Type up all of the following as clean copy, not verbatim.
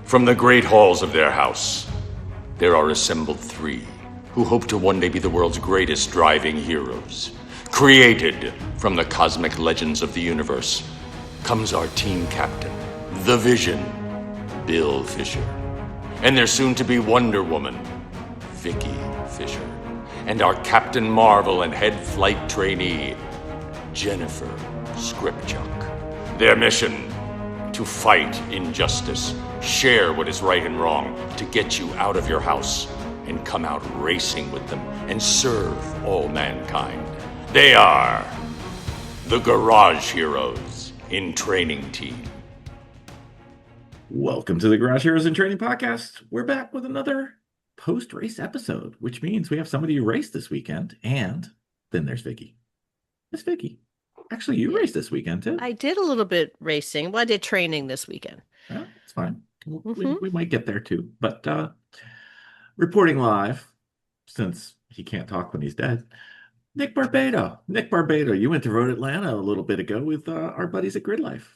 From the great halls of their house, there are assembled three who hope to one day be the world's greatest driving heroes. Created from the cosmic legends of the universe comes our team captain, the Vision, Bill Fisher, and their soon-to-be Wonder Woman, Vicki Fisher, and our Captain Marvel and head flight trainee, Jennifer Scripchuk. Their mission: to fight injustice, share what is right and wrong, to get you out of your house and come out racing with them and serve all mankind. They are the Garage Heroes in Training Team. Welcome to the Garage Heroes in Training podcast. We're back with another post-race episode, which means we have somebody who raced this weekend, and then there's Vicki. It's Vicki. Actually, you raced this weekend too. I did a little bit racing. Well, I did training this weekend. Well, it's fine. We might get there too. But reporting live, since he can't talk when he's dead, Nick Barbato. Nick Barbato, you went to Road Atlanta a little bit ago with our buddies at Gridlife.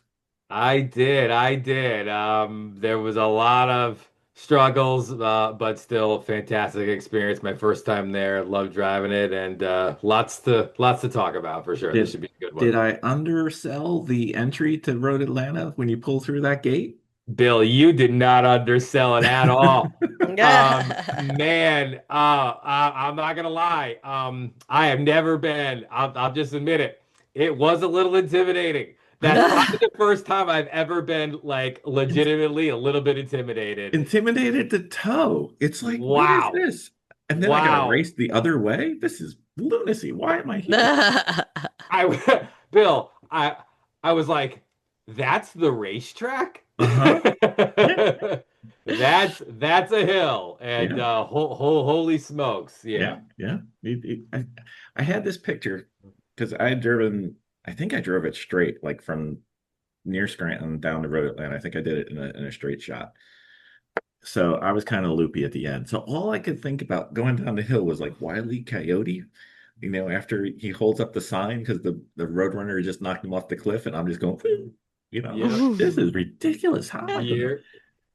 I did. There was a lot of struggles, but still a fantastic experience. My first time there, loved driving it, and lots to talk about for sure. This should be a good one. Did I undersell the entry to Road Atlanta when you pull through that gate? Bill, you did not undersell it at all. Man, I'm not gonna lie. I have never been. I'll just admit it. It was a little intimidating. That's probably the first time I've ever been like legitimately a little bit intimidated. Intimidated to tow. It's like, wow. What is this? And then I gotta race the other way. This is lunacy. Why am I here? Bill, I was like, that's the racetrack? Uh-huh. That's a hill, and holy smokes, yeah. I had this picture because I had driven. I think I drove it straight, like from near Scranton down the road Atlanta. I think I did it in a straight shot. So I was kind of loopy at the end. So all I could think about going down the hill was like Wile E. Coyote, after he holds up the sign because the roadrunner just knocked him off the cliff, and I'm just going, This is ridiculous. How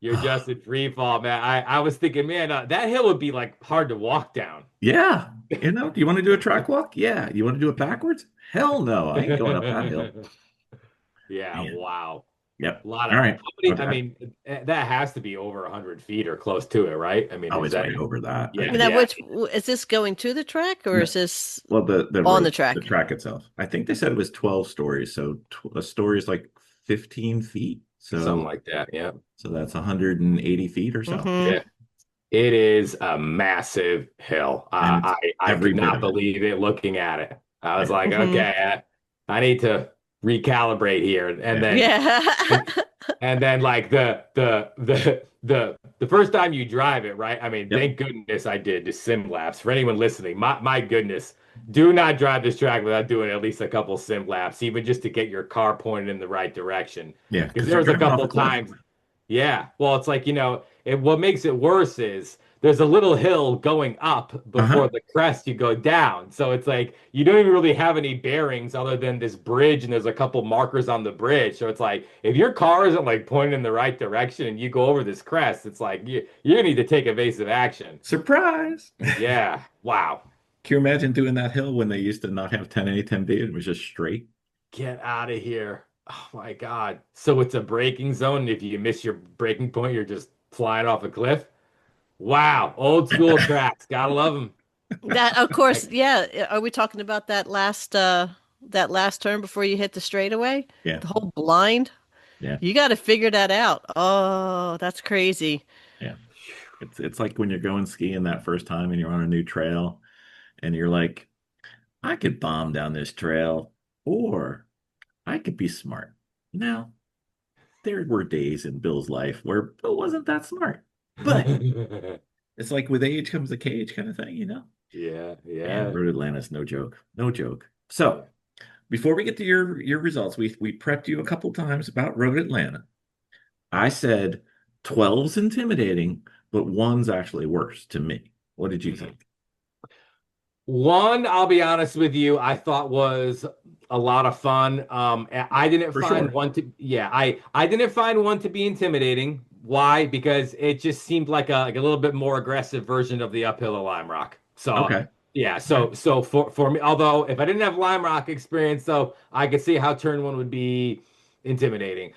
you're just in free fall, man. I was thinking, man, that hill would be like hard to walk down. Yeah. Do you want to do a track walk? Yeah. You want to do it backwards? Hell no. I ain't going up that hill. Yeah. Man. Wow. Yep. A lot of, all right. I mean, that has to be over 100 feet or close to it, right? I mean, it's way over that. Yeah. Which is this going to the track or is this on the track? The track itself. I think they said it was 12 stories. So a story is like 15 feet. So something like that. Yeah. So that's 180 feet or so. Mm-hmm. Yeah. It is a massive hill. I could not believe it looking at it. I was like, okay, I need to recalibrate here. And then, and then like the first time you drive it, right? I mean, thank goodness I did the sim laps. For anyone listening, my goodness, do not drive this track without doing at least a couple sim laps, even just to get your car pointed in the right direction. Yeah, because there was a couple times. Yeah, well, it's like, what makes it worse is there's a little hill going up before the crest you go down. So it's like you don't even really have any bearings other than this bridge, and there's a couple markers on the bridge. So it's like if your car isn't like pointing in the right direction and you go over this crest, it's like you need to take evasive action. Surprise! Yeah. Wow. Can you imagine doing that hill when they used to not have 10A, 10B and it was just straight? Get out of here. Oh my God. So it's a braking zone. If you miss your braking point, you're just flying off a cliff. Wow. Old school tracks. Gotta love them. That, of course. Yeah. Are we talking about that last turn before you hit the straightaway? Yeah. The whole blind. Yeah. You got to figure that out. Oh, that's crazy. Yeah. It's like when you're going skiing that first time and you're on a new trail and you're like, I could bomb down this trail or I could be smart. Now, there were days in Bill's life where Bill wasn't that smart. But it's like with age comes a cage kind of thing, Yeah. And Road Atlanta's no joke. So before we get to your results, we prepped you a couple times about Road Atlanta. I said 12's intimidating, but 1's actually worse to me. What did you think? 1, I'll be honest with you, I thought was a lot of fun. I didn't find 1 to I didn't find 1 to be intimidating. Why? Because it just seemed like a little bit more aggressive version of the uphill of Lime Rock. So Okay. yeah, Okay. so for me, although if I didn't have Lime Rock experience, though, I could see how turn one would be intimidating.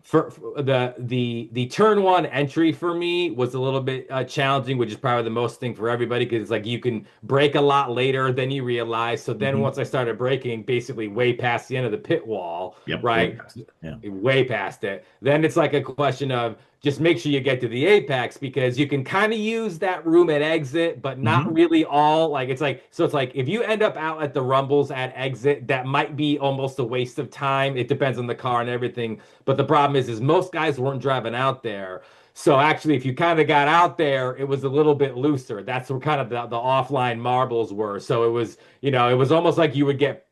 For the turn one entry for me was a little bit challenging, which is probably the most thing for everybody because it's like you can brake a lot later than you realize. So then Mhm. once I started braking, basically way past the end of the pit wall, Yep. right? Yeah. Way past it. Then it's like a question of just make sure you get to the apex because you can kind of use that room at exit, but not Hmm. really all. Like it's like if you end up out at the rumbles at exit, that might be almost a waste of time. It depends on the car and everything. But the problem is most guys weren't driving out there. So actually, if you kind of got out there, it was a little bit looser. That's where kind of the offline marbles were. So it was, it was almost like you would get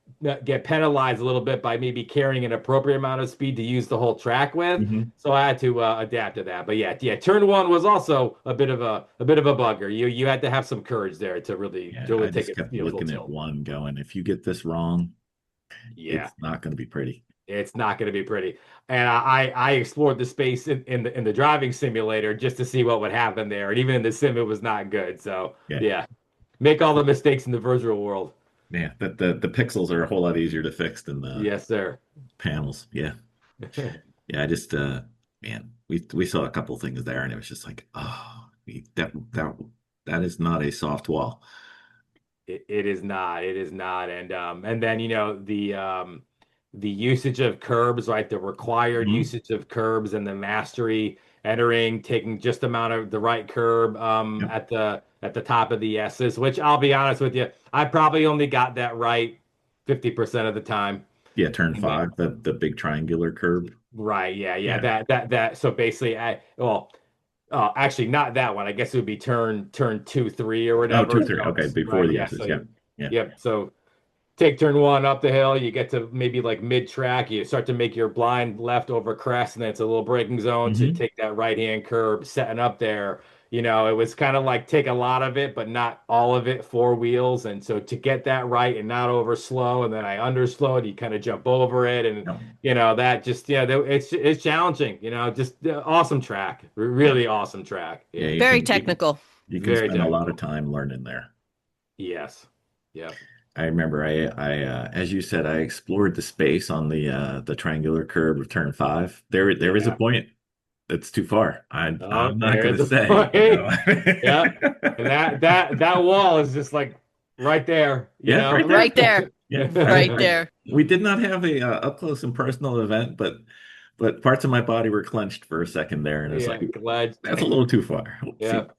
penalized a little bit by maybe carrying an appropriate amount of speed to use the whole track with. Hmm. So I had to adapt to that. But yeah, turn one was also a bigger bugger. You had to have some courage there to really Yeah. to really I take just it, kept full looking at tilt. one going, if you get this wrong, Yeah, it's not going to be pretty. it's not going to be pretty. And I explored the space in the driving simulator just to see what would happen there. And even in the sim, it was not good. So Yeah. yeah, make all the mistakes in the virtual world. Yeah. The pixels are a whole lot easier to fix than the Yes, sir. panels. Yeah. Yeah. I just, man, we saw a couple things there and it was just like, oh, that is not a soft wall. It is not. It is not. And then the usage of curbs, right? The required Mhm. usage of curbs and the mastery entering, taking just amount of the right curb Yep. at the top of the S's, which I'll be honest with you, I probably only got that right 50% of the time. Yeah. Turn And then five, the big triangular curb. right, yeah. Yeah. That so basically actually not that one. I guess it would be turn 2, 3 or Oh, whatever. two, three. So Okay. it's Before right, the yeah. S's. So Yeah. Yeah. yep. So take turn one up the hill, you get to maybe like mid-track, you start to make your blind left over crest, and then it's a little braking zone. So you Hmm. take that right-hand curb, setting up there. It was kind of like take a lot of it, but not all of it, four wheels. And so to get that right and not over slow, and then I underslowed, you kind of jump over it. And, No. that just, it's challenging, just awesome track, Yeah. really awesome track. Yeah. Yeah, Very technical. You can very spend a lot of technical. time learning there. Yes. Yep. I remember as you said, I explored the space on the triangular curve of turn five. There is a Yeah. point that's too far. Oh, I'm not going there's to a say, point. Yeah. And that wall is just like right there, Yeah, right there. Right there. Yeah, Right there. we did not have a up close and personal event, but parts of my body were clenched for a second there, and it's like Yeah, glad. that's a little too far. Yeah, Oopsie.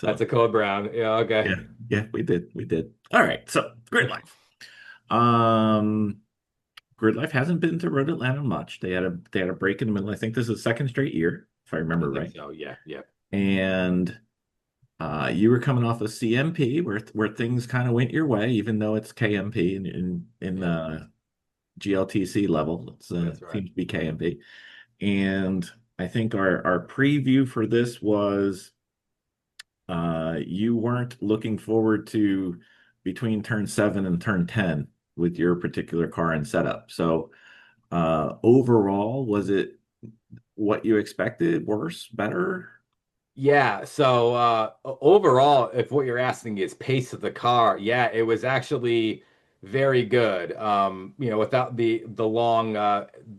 that's So a code brown. Yeah, okay. yeah, yeah, we did. All right, so Gridlife. Um, Gridlife hasn't been to Road Atlanta much. They had a break in the middle. I think this is the second straight year, if I I remember think right. so. Yeah, yeah. And you were coming off of CMP where things kind of went your way, even though it's KMP in Yep, GLTC level. It's that's right. seems to be KMP. And I think our preview for this was you weren't looking forward to between turn 7 and turn 10 with your particular car and setup. So overall, was it what you expected? Worse? Better? Yeah, so overall, if what you're asking is pace of the car, yeah, it was actually very good. Without the long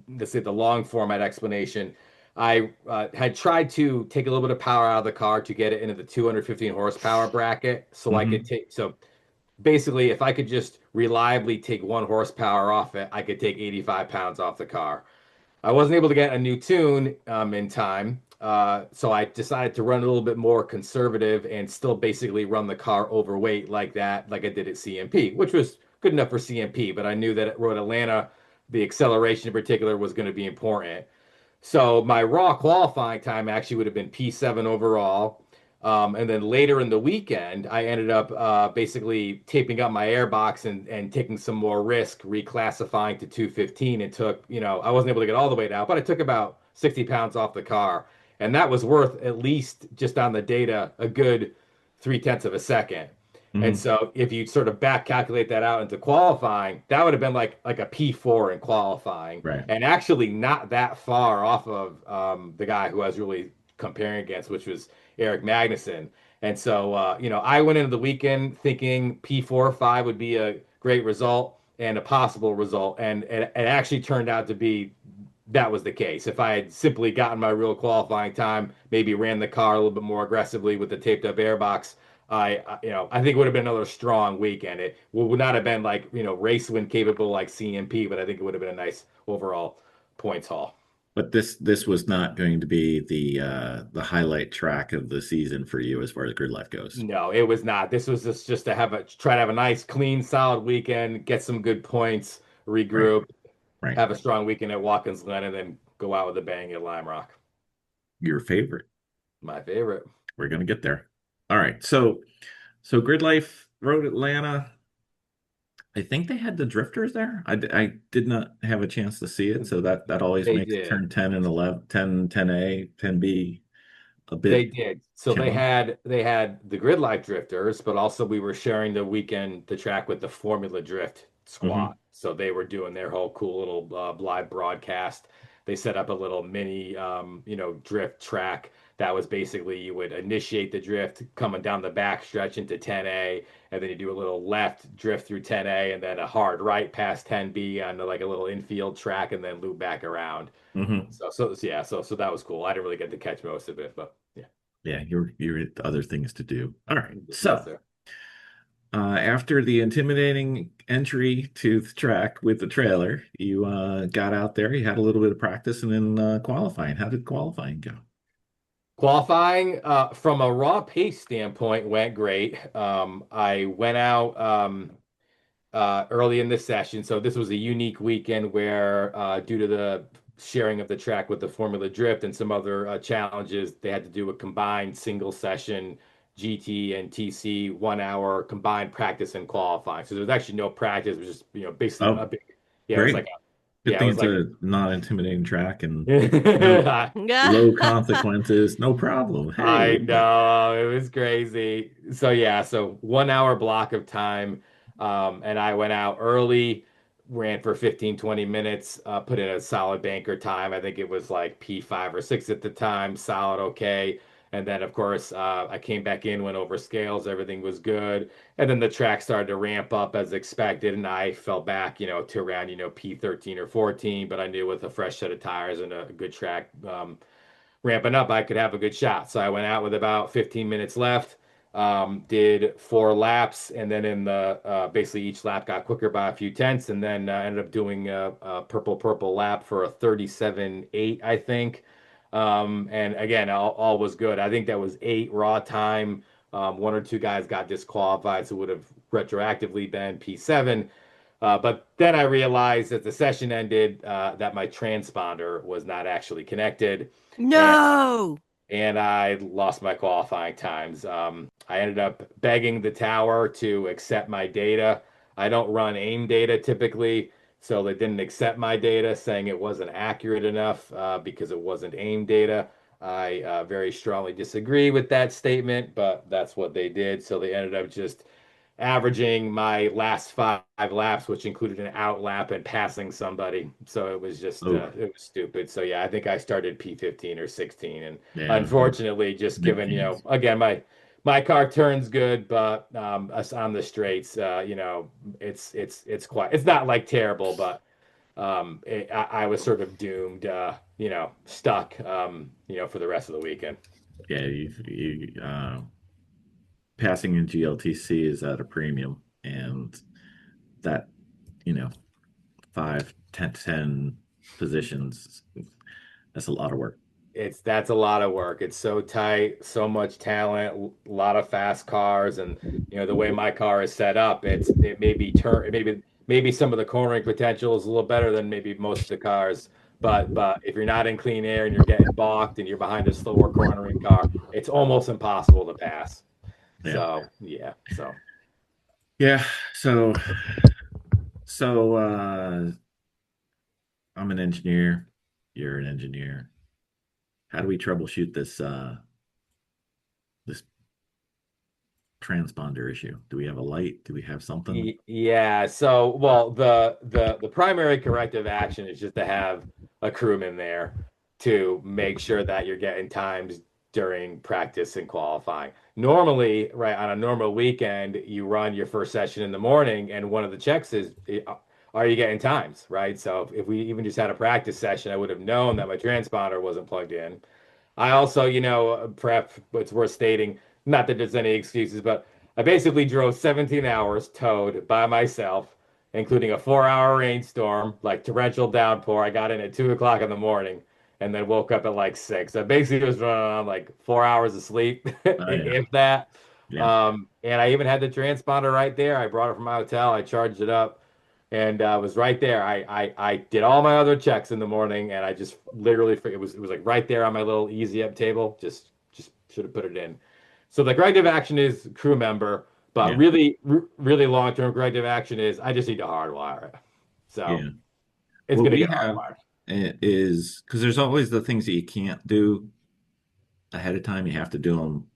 let's say the long format explanation, I had tried to take a little bit of power out of the car to get it into the 215 horsepower bracket so I could Hmm. take so basically if I could just reliably take 1 horsepower off it, I could take 85 pounds off the car. I wasn't able to get a new tune in time, so I decided to run a little bit more conservative and still basically run the car overweight like that, like I did at CMP, which was good enough for CMP. But I knew that at Road Atlanta, the acceleration in particular was going to be important. So my raw qualifying time actually would have been P7 overall. And then later in the weekend, I ended up basically taping up my airbox and taking some more risk, reclassifying to 215. It took, I wasn't able to get all the way down, but I took about 60 pounds off the car. And that was worth at least just on the data a good 3/10 of a second. And Hmm. so if you sort of back calculate that out into qualifying, that would have been like a P4 in qualifying Right. and actually not that far off of the guy who has really comparing against, which was Eric Magnuson. And so, you know, I went into the weekend thinking P4 or 5 would be a great result and a possible result. And it actually turned out to be that was the case. If I had simply gotten my real qualifying time, maybe ran the car a little bit more aggressively with the taped up airbox, you know, I think it would have been another strong weekend. It would not have been like, you know, race win capable like CMP, but I think it would have been a nice overall points haul. But this was not going to be the highlight track of the season for you as far as Gridlife goes. No, it was not. This was just to try to have a nice, clean, solid weekend, get some good points, regroup, Right. have a strong weekend at Watkins Glen, and then go out with a bang at Lime Rock. Your favorite. My favorite. We're gonna get there. All right. So Gridlife Road Atlanta. I think they had the drifters there. I did not have a chance to see it, so that always makes turn 10 and 11, 10, 10A, 10B a bit. They did. So they had the Gridlife drifters, but also we were sharing the track with the Formula Drift squad. So they were doing their whole cool little live broadcast. They set up a little mini you know, drift track that was basically you would initiate the drift coming down the back stretch into 10A, and then you do a little left drift through 10A, and then a hard right past 10B on like a little infield track, and then loop back around. So that was cool. I didn't really get to catch most of it, but yeah, you're other things to do. All right, so after the intimidating entry to the track with the trailer, you got out there, you had a little bit of practice, and then qualifying. How did qualifying go? Qualifying from a raw pace standpoint went great. I went out early in the session, so this was a unique weekend where due to the sharing of the track with the Formula Drift and some other challenges, they had to do a combined single session GT and TC 1 hour combined practice and qualifying. So there was actually no practice. It was just, you know, basically a big, great. It was like Good thing it's like a non-intimidating track and low consequences, no problem. Hey, I know, it was crazy. So 1 hour block of time, and I went out early, ran for 15, 20 minutes, put in a solid banker time. I think it was like P5 or 6 at the time, solid, okay. And then, of course, I came back in, went over scales, everything was good. And then the track started to ramp up as expected, and I fell back, you know, to around, you know, P13 or 14. But I knew with a fresh set of tires and a good track ramping up, I could have a good shot. So I went out with about 15 minutes left, did 4 laps, and then in the basically each lap got quicker by a few tenths, and then ended up doing a purple lap for a 37.8, I think. And again, all was good. I think that was 8 raw time. 1 or 2 guys got disqualified, so would have retroactively been P7. But then I realized as the session ended that my transponder was not actually connected. No. And I lost my qualifying times. I ended up begging the tower to accept my data. I don't run AIM data typically. So they didn't accept my data, saying it wasn't accurate enough because it wasn't AIM data. I very strongly disagree with that statement, but that's what they did. So they ended up just averaging my last 5 laps, which included an out lap and passing somebody. So it was just it was stupid. So yeah, I think I started P15 or 16, and unfortunately, just given, you know, again, my car turns good, but us on the straights, you know, it's not like terrible, but I was sort of doomed, you know, stuck, you know, for the rest of the weekend. Yeah, you passing in GLTC is at a premium, and that, you know, 5, 10 positions, that's a lot of work. That's a lot of work. It's so tight, so much talent, a lot of fast cars, and you know the way my car is set up, maybe some of the cornering potential is a little better than maybe most of the cars, but if you're not in clean air and you're getting balked and you're behind a slower cornering car, it's almost impossible to pass. So I'm an engineer, you're an engineer. How do we troubleshoot this transponder issue? Do we have a light? Do we have something? Yeah. So, well, the primary corrective action is just to have a crewman there. to make sure that you're getting times during practice and qualifying. Normally, right, on a normal weekend, you run your first session in the morning, and one of the checks is, are you getting times, right? So if we even just had a practice session, I would have known that my transponder wasn't plugged in. I also, prep, it's worth stating, not that there's any excuses, but I basically drove 17 hours towed by myself, including a 4-hour rainstorm, like torrential downpour. I got in at 2 o'clock in the morning and then woke up at like 6. I basically was running on like 4 hours of sleep, Oh, yeah. if that. Yeah. And I even had the transponder right there. I brought it from my hotel. I charged it up and was right there. I did all my other checks in the morning, and I just literally it was like right there on my little easy up table. Just should have put it in. So the corrective action is crew member, but Yeah. really long term corrective action is I just need to hardwire it. So Yeah. it's What gonna we get have hardwired. is because there's always the things that you can't do ahead of time. You have to do them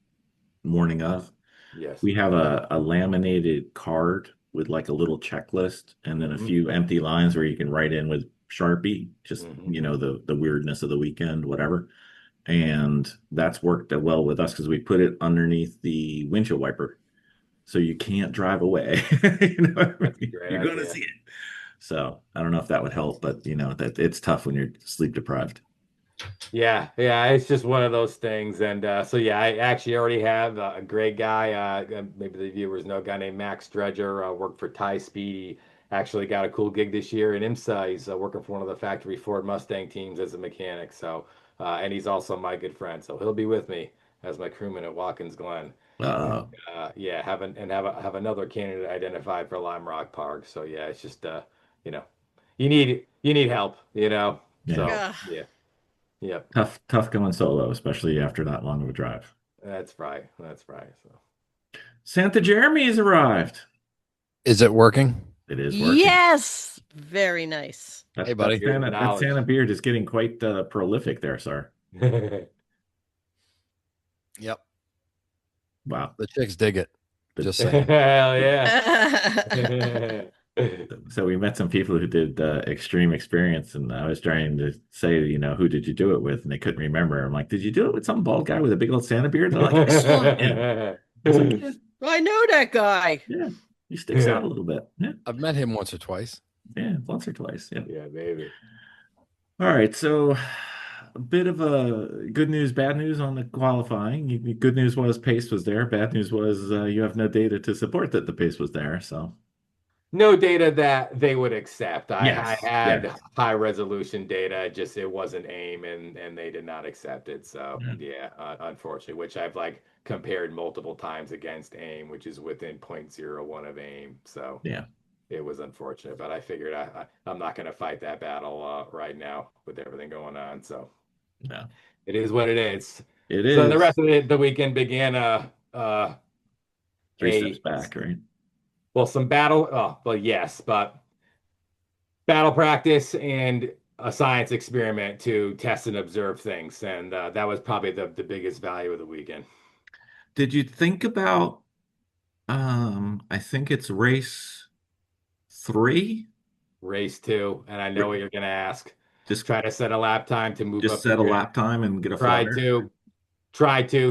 morning of. Yes. We have a laminated card with like a little checklist and then a Mhm. few empty lines where you can write in with Sharpie, just Mhm. the weirdness of the weekend, whatever. And that's worked well with us because we put it underneath the windshield wiper. So you can't drive away. That's a great You're going to idea. see it. So I don't know if that would help, but that it's tough when you're sleep deprived. Yeah, it's just one of those things. And so, yeah, I actually already have a great guy. Maybe the viewers know a guy named Max Dredger, worked for Thai Speed. He actually got a cool gig this year in IMSA. He's working for one of the factory Ford Mustang teams as a mechanic. So, and he's also my good friend. So he'll be with me as my crewman at Watkins Glen. Uh, Yeah, have another candidate identified for Lime Rock Park. So yeah, it's just you know, you need help, yeah, So Ugh. yeah. Yep. tough going solo, especially after that long of a drive. That's right. That's right. So Santa Jeremy has arrived. Is it working? It is working. Yes. Very nice. Hey, buddy. That Santa beard is getting quite prolific there, sir. Yep. Wow. The chicks dig it. Just saying. Hell yeah. So we met some people who did extreme experience, and I was trying to say, who did you do it with? And they couldn't remember. I'm like, did you do it with some bald guy with a big old Santa beard? They're like, I saw him. I was like, yeah, I know that guy. yeah, he sticks out a little bit. Yeah, I've met him once or twice. yeah, once or twice. Yeah. Yeah, maybe. All right, so a bit of a good news, bad news on the qualifying. Good news was pace was there. Bad news was you have no data to support that the pace was there. So No data that they would accept. I yes, had yes. high resolution data, just it wasn't AIM and they did not accept it. So Yeah. unfortunately, which I've like compared multiple times against AIM, which is within 0.01 of AIM. So Yeah. it was unfortunate, but I figured I'm not going to fight that battle right now with everything going on. So No. it is what it is. It So is the rest of the weekend began 3 steps back, right? well, some battle. Oh, well, yes, but battle practice and a science experiment to test and observe things, and that was probably the biggest value of the weekend. Did you think about I think it's race 3? Race 2, and I know what you're going to ask. Just Try to set a lap time to move just up the set a grid. lap time and get a Tried flyer.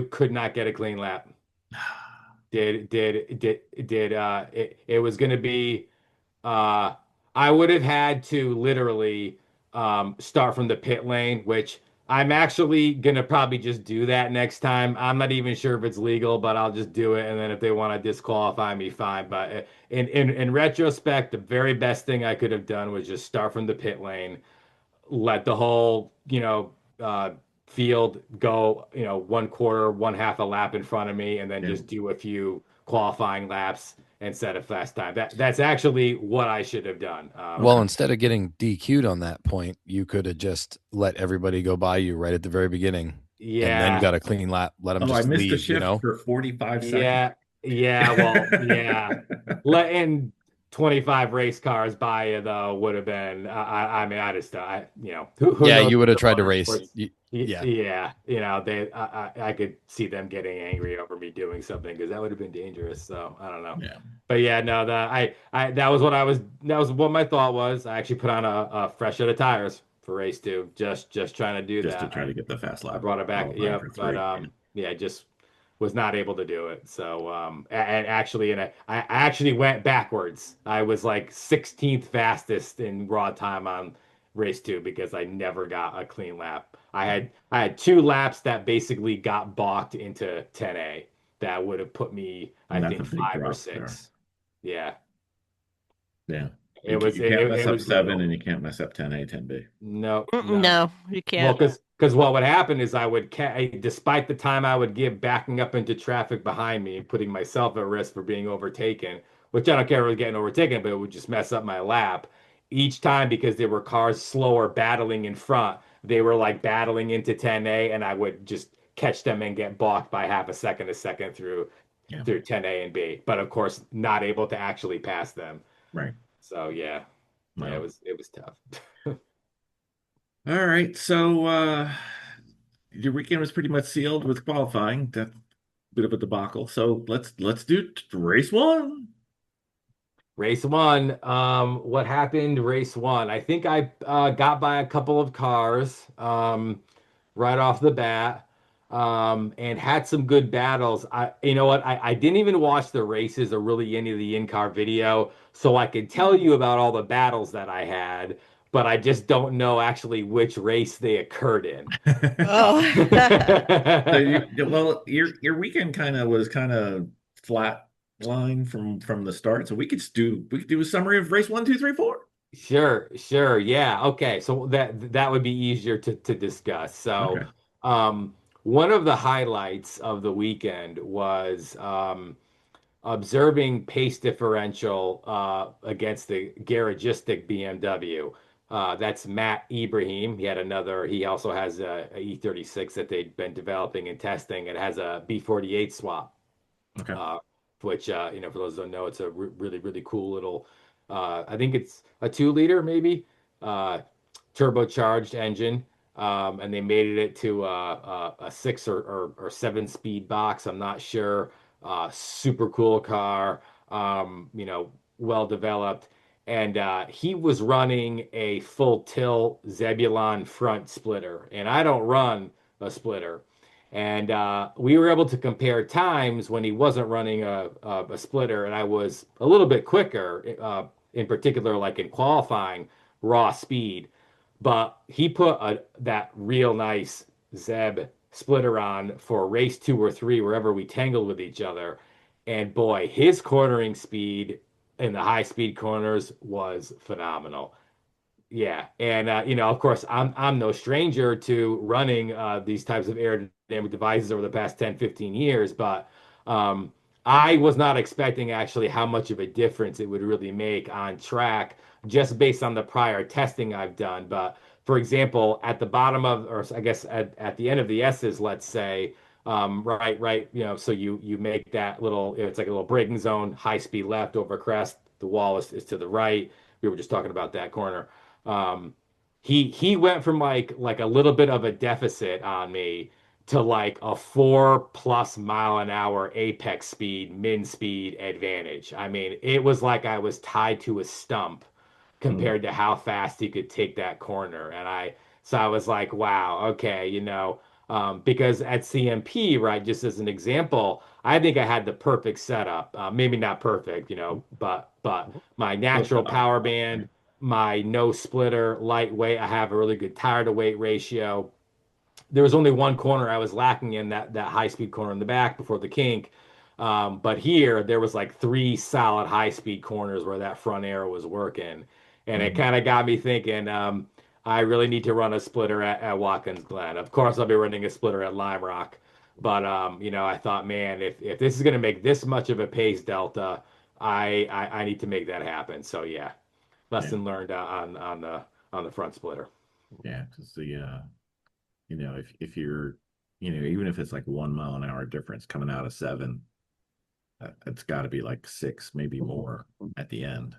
could not get a clean lap. It was going to be I would have had to literally start from the pit lane, which I'm actually gonna probably just do that next time. I'm not even sure if it's legal, but I'll just do it. And then if they want to disqualify me, fine. But in retrospect, the very best thing I could have done was just start from the pit lane, let the whole field go, 1/4, one half a lap in front of me, and then Yeah. just do a few qualifying laps instead of fast time. That's actually what I should have done. Well, instead of getting DQ'd on that point, you could have just let everybody go by you right at the very beginning. Yeah. And then got a clean lap. Let them just I missed leave, the shift for 45 seconds. Yeah. Well, yeah. Letting 25 race cars by you though would have been. I mean, who yeah, knows you would have tried to motorsports- race. Yeah, I could see them getting angry over me doing something because that would have been dangerous. So I don't know. Yeah. But yeah, no, that was what my thought was. I actually put on a fresh set of tires. for race 2. Just trying to do just that. to try to get the fast lap. I brought it back. Qualifying Yep. for But 3. yeah, just was not able to do it. So and actually, I actually went backwards. I was like 16th fastest in raw time on race 2 because I never got a clean lap. I had 2 laps that basically got balked into 10A. That would have put me, I And that's think, a big 5 or drop there. 6. Yeah. Yeah. It was You can't mess it up was 7 brutal. and you can't mess up 10A, 10B. No, no. No, you Well, can't. because what would happen is I would, despite the time I would give backing up into traffic behind me, putting myself at risk for being overtaken, which I don't care about getting overtaken, but it would just mess up my lap. Each time, because there were cars slower battling in front, they were like battling into 10A, and I would just catch them and get balked by half a second Yeah. through 10A and B. But of course, not able to actually pass them. Right. So yeah, yeah, Well, it was tough. all right. So your weekend was pretty much sealed with qualifying. That's a bit of a debacle. So let's do race 1. Race 1. What happened? Race 1. I think I got by a couple of cars right off the bat, and had some good battles. You know what? I didn't even watch the races or really any of the in-car video, so I could tell you about all the battles that I had, but I just don't know actually which race they occurred in. Oh. So your weekend was kind of flat line from the start. So we could do a summary of race 1, 2, 3, 4. Sure. Yeah. Okay. So that would be easier to discuss. So, Okay. one of the highlights of the weekend was observing pace differential against the garagistic BMW. That's Matt Ibrahim. He also has a E36 that they've been developing and testing. It has a B48 swap, Okay. uh, which for those who don't know, it's a really cool little. I think it's a 2 liter maybe, uh, turbocharged engine, and they made it to a 6 or 7 speed box. I'm not sure. Super cool car. Well developed. And he was running a full tilt Zebulon front splitter, and I don't run a splitter. And we were able to compare times when he wasn't running a splitter, and I was a little bit quicker, in particular, like in qualifying raw speed. But he put that real nice Zeb splitter on for race 2 or 3, wherever we tangled with each other. And boy, his cornering speed in the high speed corners was phenomenal. Yeah, and of course, I'm no stranger to running these types of aerodynamic devices over the past 10, 15 years, but I was not expecting actually how much of a difference it would really make on track just based on the prior testing I've done. But for example, at the bottom of, or I guess at the end of the S's, let's say, right, so you make that little, it's like a little braking zone, high speed left over crest, the wall is to the right. We were just talking about that corner. Um, he went from like a little bit of a deficit on me to like a 4+ mile an hour apex speed, min speed advantage. I mean, it was like I was tied to a stump Mm. compared to how fast he could take that corner. So I was like, wow, okay, because at CMP, right, just as an example, I think I had the perfect setup. Maybe not perfect, but my Close natural to power optimal. band, my no splitter, lightweight. I have a really good tire to weight ratio. There was only one corner I was lacking in, that high speed corner in the back before the kink. But here there was like 3 solid high speed corners where that front aero was working, and it Mhm. kind of got me thinking. I really need to run a splitter at Watkins Glen. Of course, I'll be running a splitter at Lime Rock, but I thought, man, if this is going to make this much of a pace delta, I need to make that happen. So yeah, Yeah. lesson learned on the front splitter. Yeah. Because if you're, even if it's like 1 mile an hour difference coming out of 7, it's got to be like 6, maybe more at the end.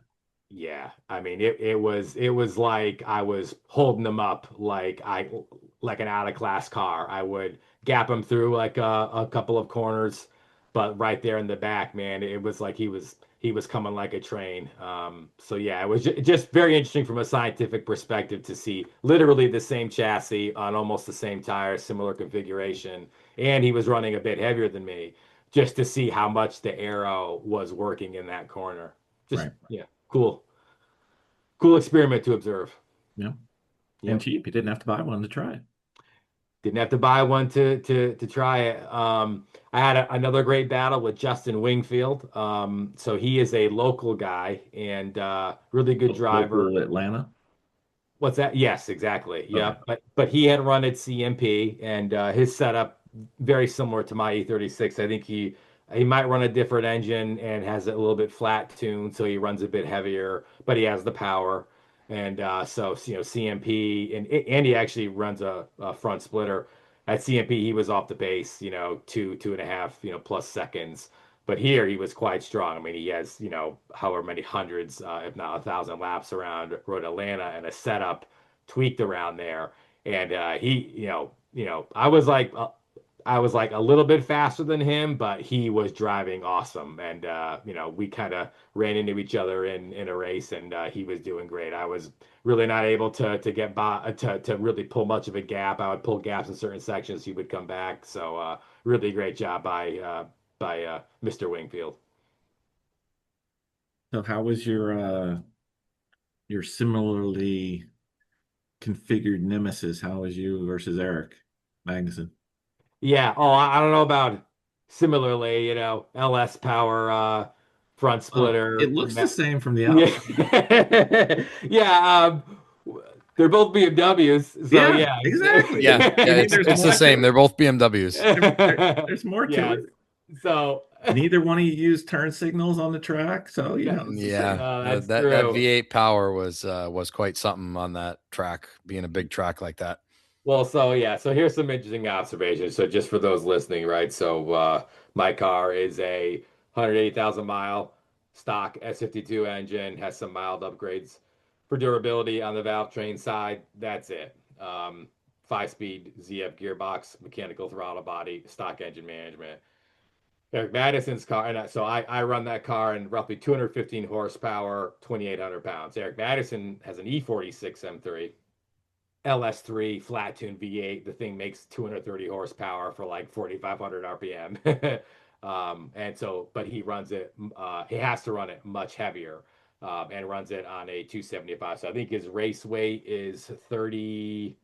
Yeah, I mean it was like I was holding them up like an out of class car. I would gap him through like a couple of corners, but right there in the back, man, it was like he was coming like a train. So yeah, it was just very interesting from a scientific perspective to see literally the same chassis on almost the same tires, similar configuration, and he was running a bit heavier than me, just to see how much the aero was working in that corner. Just Right. yeah, cool experiment to observe. Yeah. Yep. And cheap. You didn't have to buy one to try it. Didn't have to buy one to try it. I had another great battle with Justin Wingfield. So he is a local guy and really good driver. Local Atlanta. What's that? Yes, exactly. Okay. Yep. But he had run at CMP and his setup very similar to my E36. I think he might run a different engine and has it a little bit flat tuned, so he runs a bit heavier, but he has the power. And so CMP and he actually runs a front splitter. At CMP, he was off the pace, 2.5, plus seconds. But here he was quite strong. I mean, he has, however many hundreds, if not 1,000 laps around Road Atlanta and a setup tweaked around there. And he, I was like a little bit faster than him, but he was driving awesome. And we kind of ran into each other in a race, and he was doing great. I was really not able to get by to really pull much of a gap. I would pull gaps in certain sections. He would come back. So really great job by Mr. Wingfield. So how was your similarly configured nemesis? How was you versus Eric Magnuson? Yeah. Oh, I don't know about similarly, LS power front splitter. It looks the same from the outside. Yeah. Yeah. They're both BMWs. So yeah. Exactly. Yeah, it's the same. They're both BMWs. There's more to it. So neither one of you used turn signals on the track, so that V8 power was quite something on that track, being a big track like that. Well, so here's some interesting observations. So just for those listening, right? So my car is a 180,000 mile stock S52 engine, has some mild upgrades for durability on the valve train side. That's it. 5-speed ZF gearbox, mechanical throttle body, stock engine management. Eric Madison's car, and so I run that car in roughly 215 horsepower, 2,800 pounds. Eric Madison has an E46 M3. LS3 flat tune V8. The thing makes 230 horsepower for like 4,500 RPM. And so, but he runs it, he has to run it much heavier and runs it on a 275. So I think his race weight is 32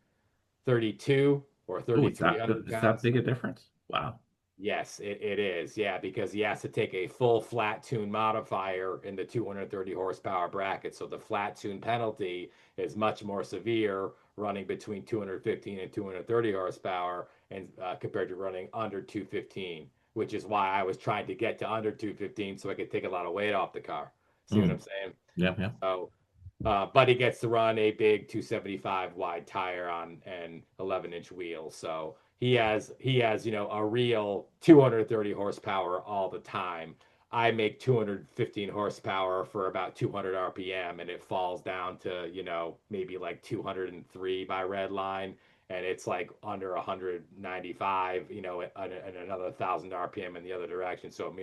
or 3,300 pounds. Is that that big a difference? Wow. Yes, it is. Yeah, because he has to take a full flat tune modifier in the 230 horsepower bracket. So the flat tune penalty is much more severe running between 215 and 230 horsepower and compared to running under 215, which is why I was trying to get to under 215 so I could take a lot of weight off the car. See what I'm saying? Yeah. So but he gets to run a big 275 wide tire on an 11-inch wheel. So he has a real 230 horsepower all the time. I make 215 horsepower for about 200 RPM, and it falls down to maybe like 203 by red line, and it's like under 195, and another 1,000 RPM in the other direction. So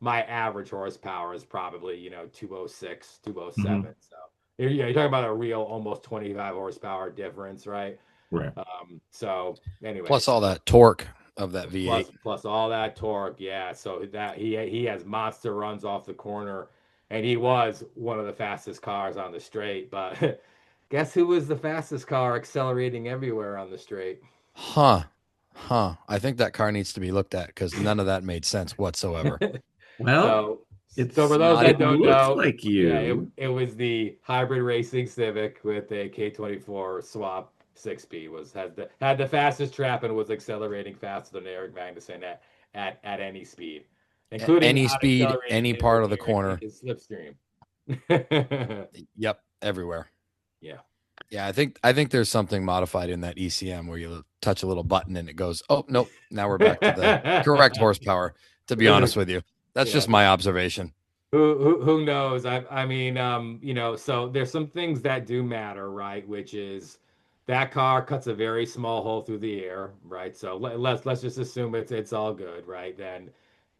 my average horsepower is probably 206, 207. So you're talking about a real almost 25 horsepower difference, right? Right. So anyway, plus all that torque of that V8, plus all that torque, yeah. So that he has monster runs off the corner, and he was one of the fastest cars on the straight. But guess who was the fastest car accelerating everywhere on the straight? Huh. I think that car needs to be looked at because none of that made sense whatsoever. Well, so for those that don't know, like you. Yeah, it was the hybrid racing Civic with a K24 swap 6P had the fastest trap and was accelerating faster than Eric Magnuson at any speed, including any speed, any part of the corner. His slipstream. Yep, everywhere. Yeah, I think there's something modified in that ECM where you touch a little button and it goes, oh nope, now we're back to the correct horsepower. To be honest with you, that's just my observation. Who knows? I mean, so there's some things that do matter, right? Which is that car cuts a very small hole through the air, right? So let's just assume it's all good, right? Then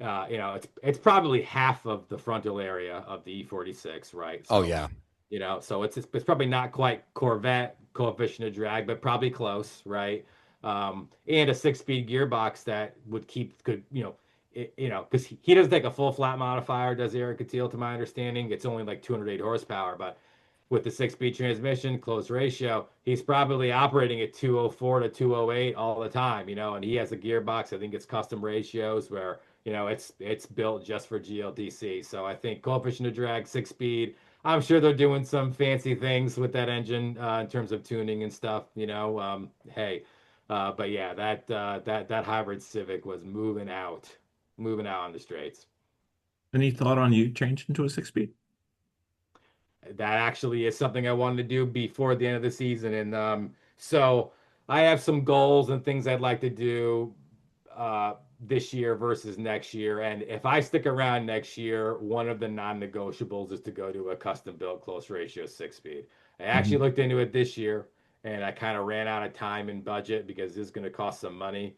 it's probably half of the frontal area of the E46, right? So, Oh yeah. So it's probably not quite Corvette coefficient of drag, but probably close, right? And a 6-speed gearbox that because he doesn't take a full flat modifier, does Eric Catil, to my understanding. It's only like 208 horsepower, but with the 6-speed transmission, close ratio, he's probably operating at 204 to 208 all the time, and he has a gearbox. I think it's custom ratios where, it's built just for GLTC. So I think coefficient of drag, 6-speed. I'm sure they're doing some fancy things with that engine in terms of tuning and stuff, hey, but yeah, that hybrid Civic was moving out on the straights. Any thought on you changing to a 6-speed? That actually is something I wanted to do before the end of the season. And so I have some goals and things I'd like to do this year versus next year. And if I stick around next year, one of the non-negotiables is to go to a custom built close ratio 6-speed. I actually looked into it this year and I kind of ran out of time and budget because this is going to cost some money.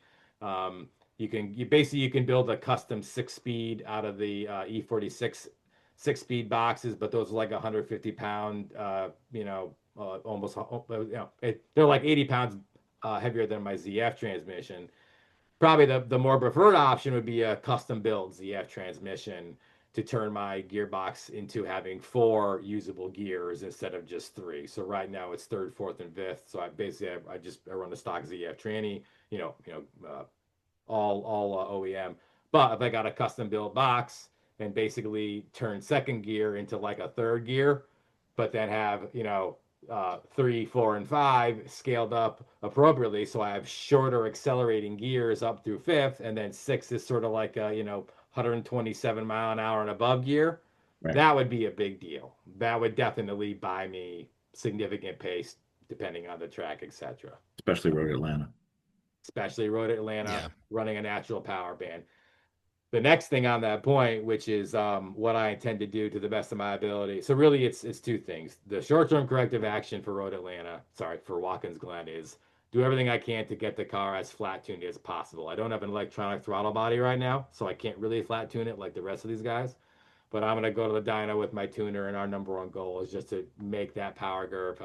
You can build a custom 6-speed out of the E46 6-speed boxes, but those are like 150-pound, almost, they're like 80 pounds heavier than my ZF transmission. Probably the more preferred option would be a custom built ZF transmission to turn my gearbox into having 4 usable gears instead of just 3. So right now it's third, fourth, and fifth. So I run the stock ZF tranny, all OEM. But if I got a custom built box and basically turn second gear into like a third gear, but then have 3, 4, and 5 scaled up appropriately, so I have shorter accelerating gears up through fifth, and then 6 is sort of like a 127 mile an hour and above gear. Right. That would be a big deal. That would definitely buy me significant pace depending on the track, etc. Especially Road Atlanta. Yeah. Running a natural power band. The next thing on that point, which is what I intend to do to the best of my ability. So really, it's 2 things. The short-term corrective action for for Watkins Glen is do everything I can to get the car as flat-tuned as possible. I don't have an electronic throttle body right now, so I can't really flat-tune it like the rest of these guys. But I'm going to go to the dyno with my tuner, and our number 1 goal is just to make that power curve.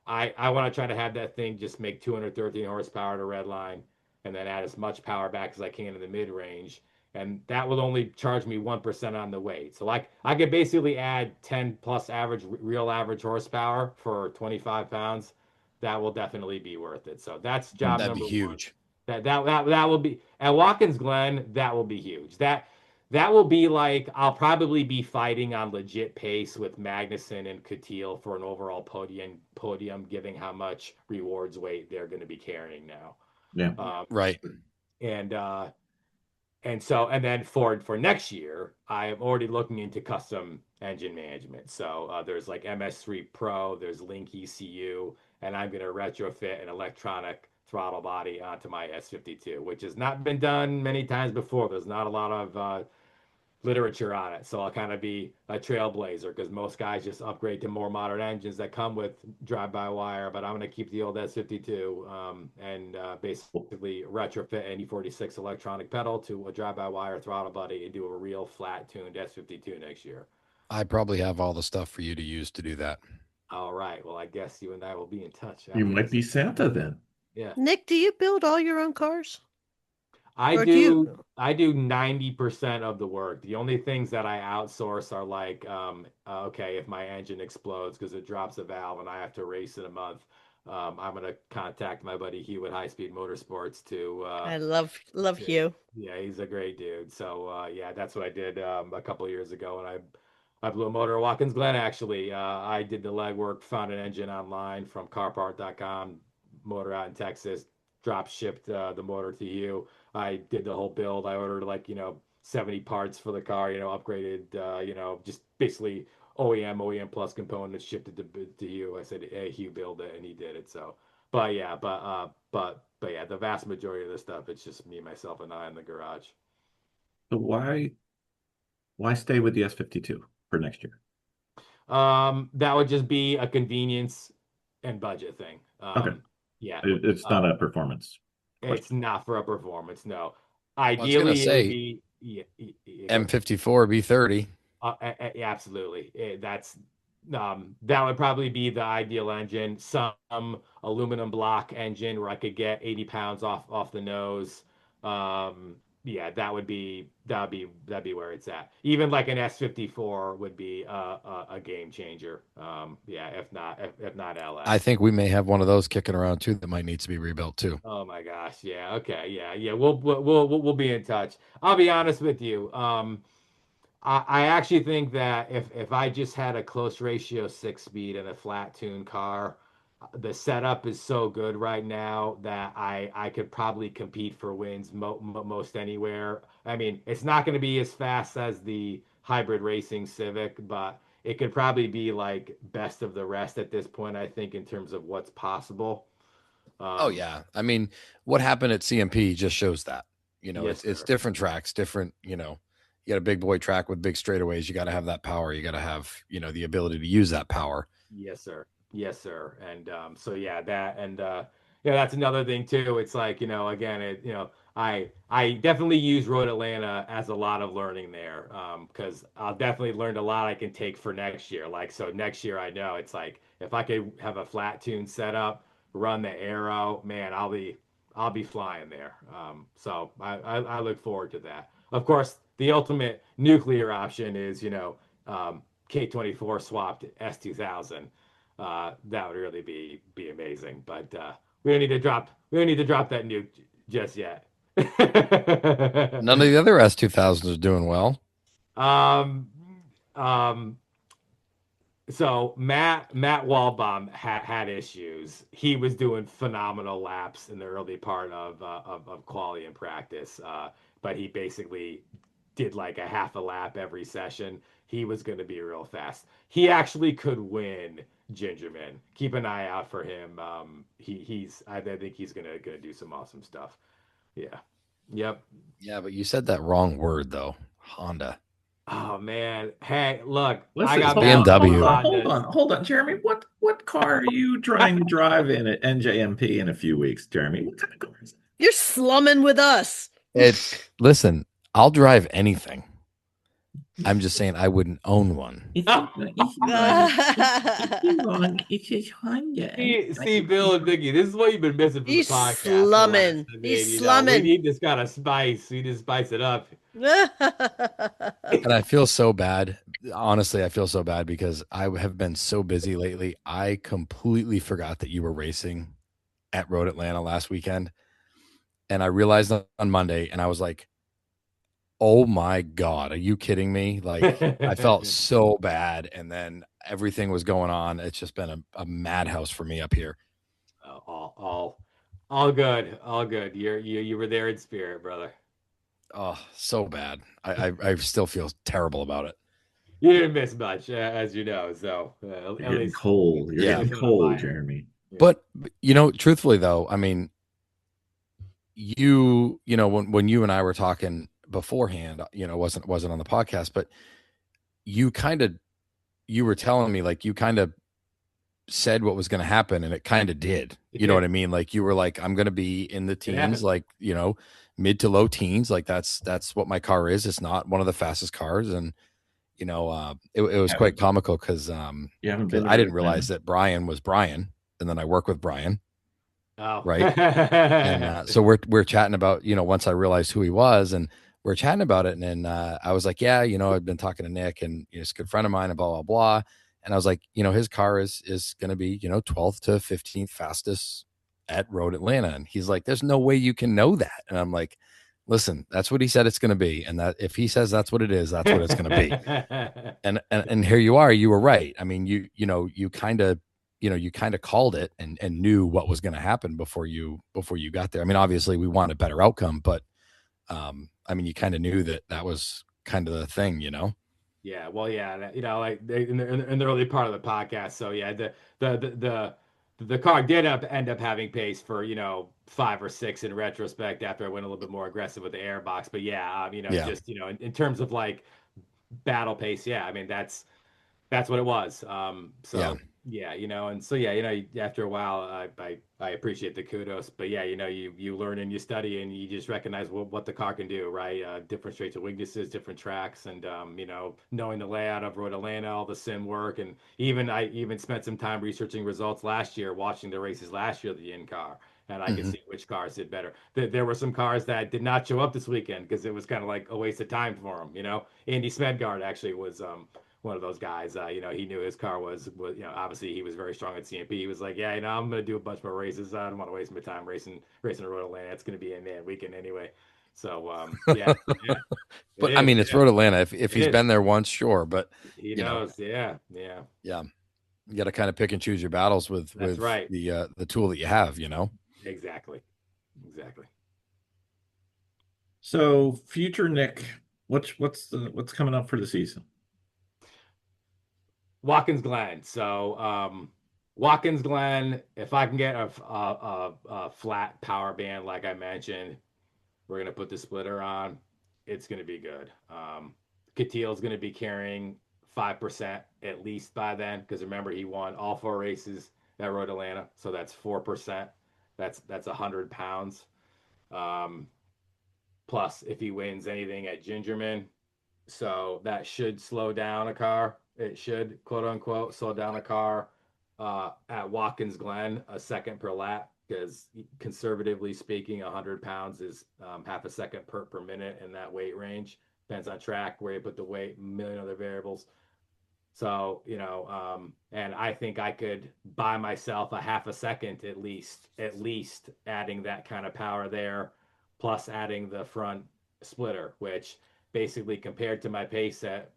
I want to try to have that thing just make 213 horsepower to red line, and then add as much power back as I can in the mid-range. And that will only charge me 1% on the weight. So I could basically add 10 plus real average horsepower for 25 pounds. That will definitely be worth it. So that's job That'd number be huge. 1. That will be at Watkins Glen. That will be huge. That will be like I'll probably be fighting on legit pace with Magnussen and Catil for an overall podium, given how much rewards weight they're going to be carrying now. Yeah. Right. And then for next year, I am already looking into custom engine management. So there's like MS3 Pro, there's Link ECU, and I'm going to retrofit an electronic throttle body onto my S52, which has not been done many times before. There's not a lot of literature on it. So I'll kind of be a trailblazer because most guys just upgrade to more modern engines that come with drive-by-wire, but I'm going to keep the old S52 and basically retrofit an E46 electronic pedal to a drive-by-wire throttle body and do a real flat-tuned S52 next year. I probably have all the stuff for you to use to do that. All right. Well, I guess you and I will be in touch. You might be Santa then. Yeah. Nick, do you build all your own cars? I do 90% of the work. The only things that I outsource are like, okay, if my engine explodes because it drops a valve and I have to race in a month, I'm gonna contact my buddy Hugh at High Speed Motorsports to. I love Hugh. Yeah, he's a great dude. So yeah, that's what I did a couple of years ago, and I blew a motor at Watkins Glen. Actually, I did the legwork, found an engine online from carpart.com, motor out in Texas, drop shipped the motor to Hugh. I did the whole build. I ordered 70 parts for the car, upgraded, just basically OEM plus components, shipped it to Hugh. I said, hey, Hugh, build it, and he did it. So, but yeah, the vast majority of the stuff, it's just me, myself, and I in the garage. So why stay with the S52 for next year? That would just be a convenience and budget thing. Okay. Yeah. It's not a performance. It's not for a performance, no. Ideally, it would be M54 B30. Absolutely. That would probably be the ideal engine. Some aluminum block engine where I could get 80 pounds off the nose. Yeah, that'd be where it's at. Even like an S54 would be a game changer. Yeah, if not LS. I think we may have one of those kicking around too that might need to be rebuilt too. Oh my gosh, yeah, okay, yeah. We'll be in touch. I'll be honest with you. I actually think that if I just had a close ratio 6-speed and a flat tune car, the setup is so good right now that I could probably compete for wins most anywhere. I mean, it's not going to be as fast as the hybrid racing Civic, but it could probably be like best of the rest at this point, I think, in terms of what's possible. Oh yeah. I mean, what happened at CMP just shows that. Yes, it's different tracks, different, you got a big boy track with big straightaways. You got to have that power. You got to have, the ability to use that power. Yes, sir. Yes, sir. And so yeah, that and that's another thing too. It's like, again, I definitely use Road Atlanta as a lot of learning there. Because I'll definitely learned a lot I can take for next year. Like, so next year I know it's like if I could have a flat tune setup, run the aero, man, I'll be flying there. So I look forward to that. Of course, the ultimate nuclear option is, K24 swapped S2000. That would really be amazing. But we don't need to drop that nuke just yet. None of the other S2000s are doing well. So Matt Walbaum had issues. He was doing phenomenal laps in the early part of quality and practice, but he basically did like a half a lap every session. He was going to be real fast. He actually could win Gingerman. Keep an eye out for him. I think he's gonna do some awesome stuff. Yeah. Yep. Yeah, but you said that wrong word though. Honda. Oh man. Hey, look, Listen, I got BMW. Hold on, Jeremy. What car are you trying to drive in at NJMP in a few weeks, Jeremy? What kind of car is it? You're slumming with us. Listen, I'll drive anything. I'm just saying I wouldn't own one. See, Bill and Vicki, this is what you've been missing from the podcast. Slumming. He's slumming. We need this kind of spice. We need to spice it up. And I feel so bad. Honestly, I feel so bad because I have been so busy lately. I completely forgot that you were racing at Road Atlanta last weekend. And I realized on Monday, and I was like, oh my God, are you kidding me? Like, I felt so bad. And then everything was going on. It's just been a madhouse for me up here. All good. All good. You were there in spirit, brother. Oh, so bad. I still feel terrible about it. You didn't miss much, as you know. So you're getting cold. You're getting cold, Jeremy. Yeah. But truthfully though, I mean, when you and I were talking beforehand, wasn't on the podcast, but you were telling me, like, you kind of said what was going to happen, and it kind of did. You know what I mean? Like, you were like, I'm going to be in the teens, like, mid to low teens. Like, that's what my car is. It's not one of the fastest cars. And, it was quite comical because I didn't realize that Brian was Brian. And then I work with Brian. Oh. Right. And so we're chatting about, once I realized who he was, and we're chatting about it. And then I was like, yeah, I've been talking to Nick, and he's a good friend of mine, and blah, blah, blah. And I was like, his car is going to be, 12th to 15th fastest at Road Atlanta. And he's like, there's no way you can know that. And I'm like, listen, that's what he said it's going to be. And that if he says that's what it is, that's what it's going to be. And here you are, you were right. I mean, you kind of called it and knew what was going to happen before you got there. I mean, obviously we want a better outcome, but I mean, you kind of knew that was kind of the thing, Yeah, well, yeah, like in the early part of the podcast. So yeah, the car did end up having pace for 5 or 6 in retrospect after I went a little bit more aggressive with the airbox. But yeah, just in terms of like battle pace, yeah, I mean that's what it was. So Yeah, and so yeah, after a while, I appreciate the kudos, but yeah, you learn and you study and you just recognize what the car can do, right? Different strengths and weaknesses, different tracks, and knowing the layout of Road Atlanta, all the sim work, and I even spent some time researching results last year, watching the races last year of the in car, and I could see which cars did better. There were some cars that did not show up this weekend because it was kind of like a waste of time for them. Andy Smedgard actually was one of those guys. He knew his car was obviously he was very strong at CMP. He was like, yeah, I'm going to do a bunch more races. I don't want to waste my time racing a Road Atlanta. It's going to be a man weekend anyway. So yeah. But I mean, it's Road Atlanta. If he's been there once, sure, but he knows. Yeah. You got to kind of pick and choose your battles with right. the tool that you have. Exactly. So, future Nick, what's coming up for the season? Watkins Glen. So Watkins Glen, if I can get a flat power band like I mentioned, we're gonna put the splitter on. It's gonna be good. Catil's gonna be carrying 5% at least by then, because remember he won all 4 races at Road Atlanta, so that's 4%. That's 100 pounds. Plus, if he wins anything at Gingerman, so that should slow down a car. It should, quote unquote, slow down a car at Watkins Glen a second per lap, because conservatively speaking, 100 pounds is half a second per minute in that weight range. Depends on track, where you put the weight, a million other variables. So, and I think I could buy myself a half a second at least adding that kind of power there, plus adding the front splitter, which basically compared to my pace at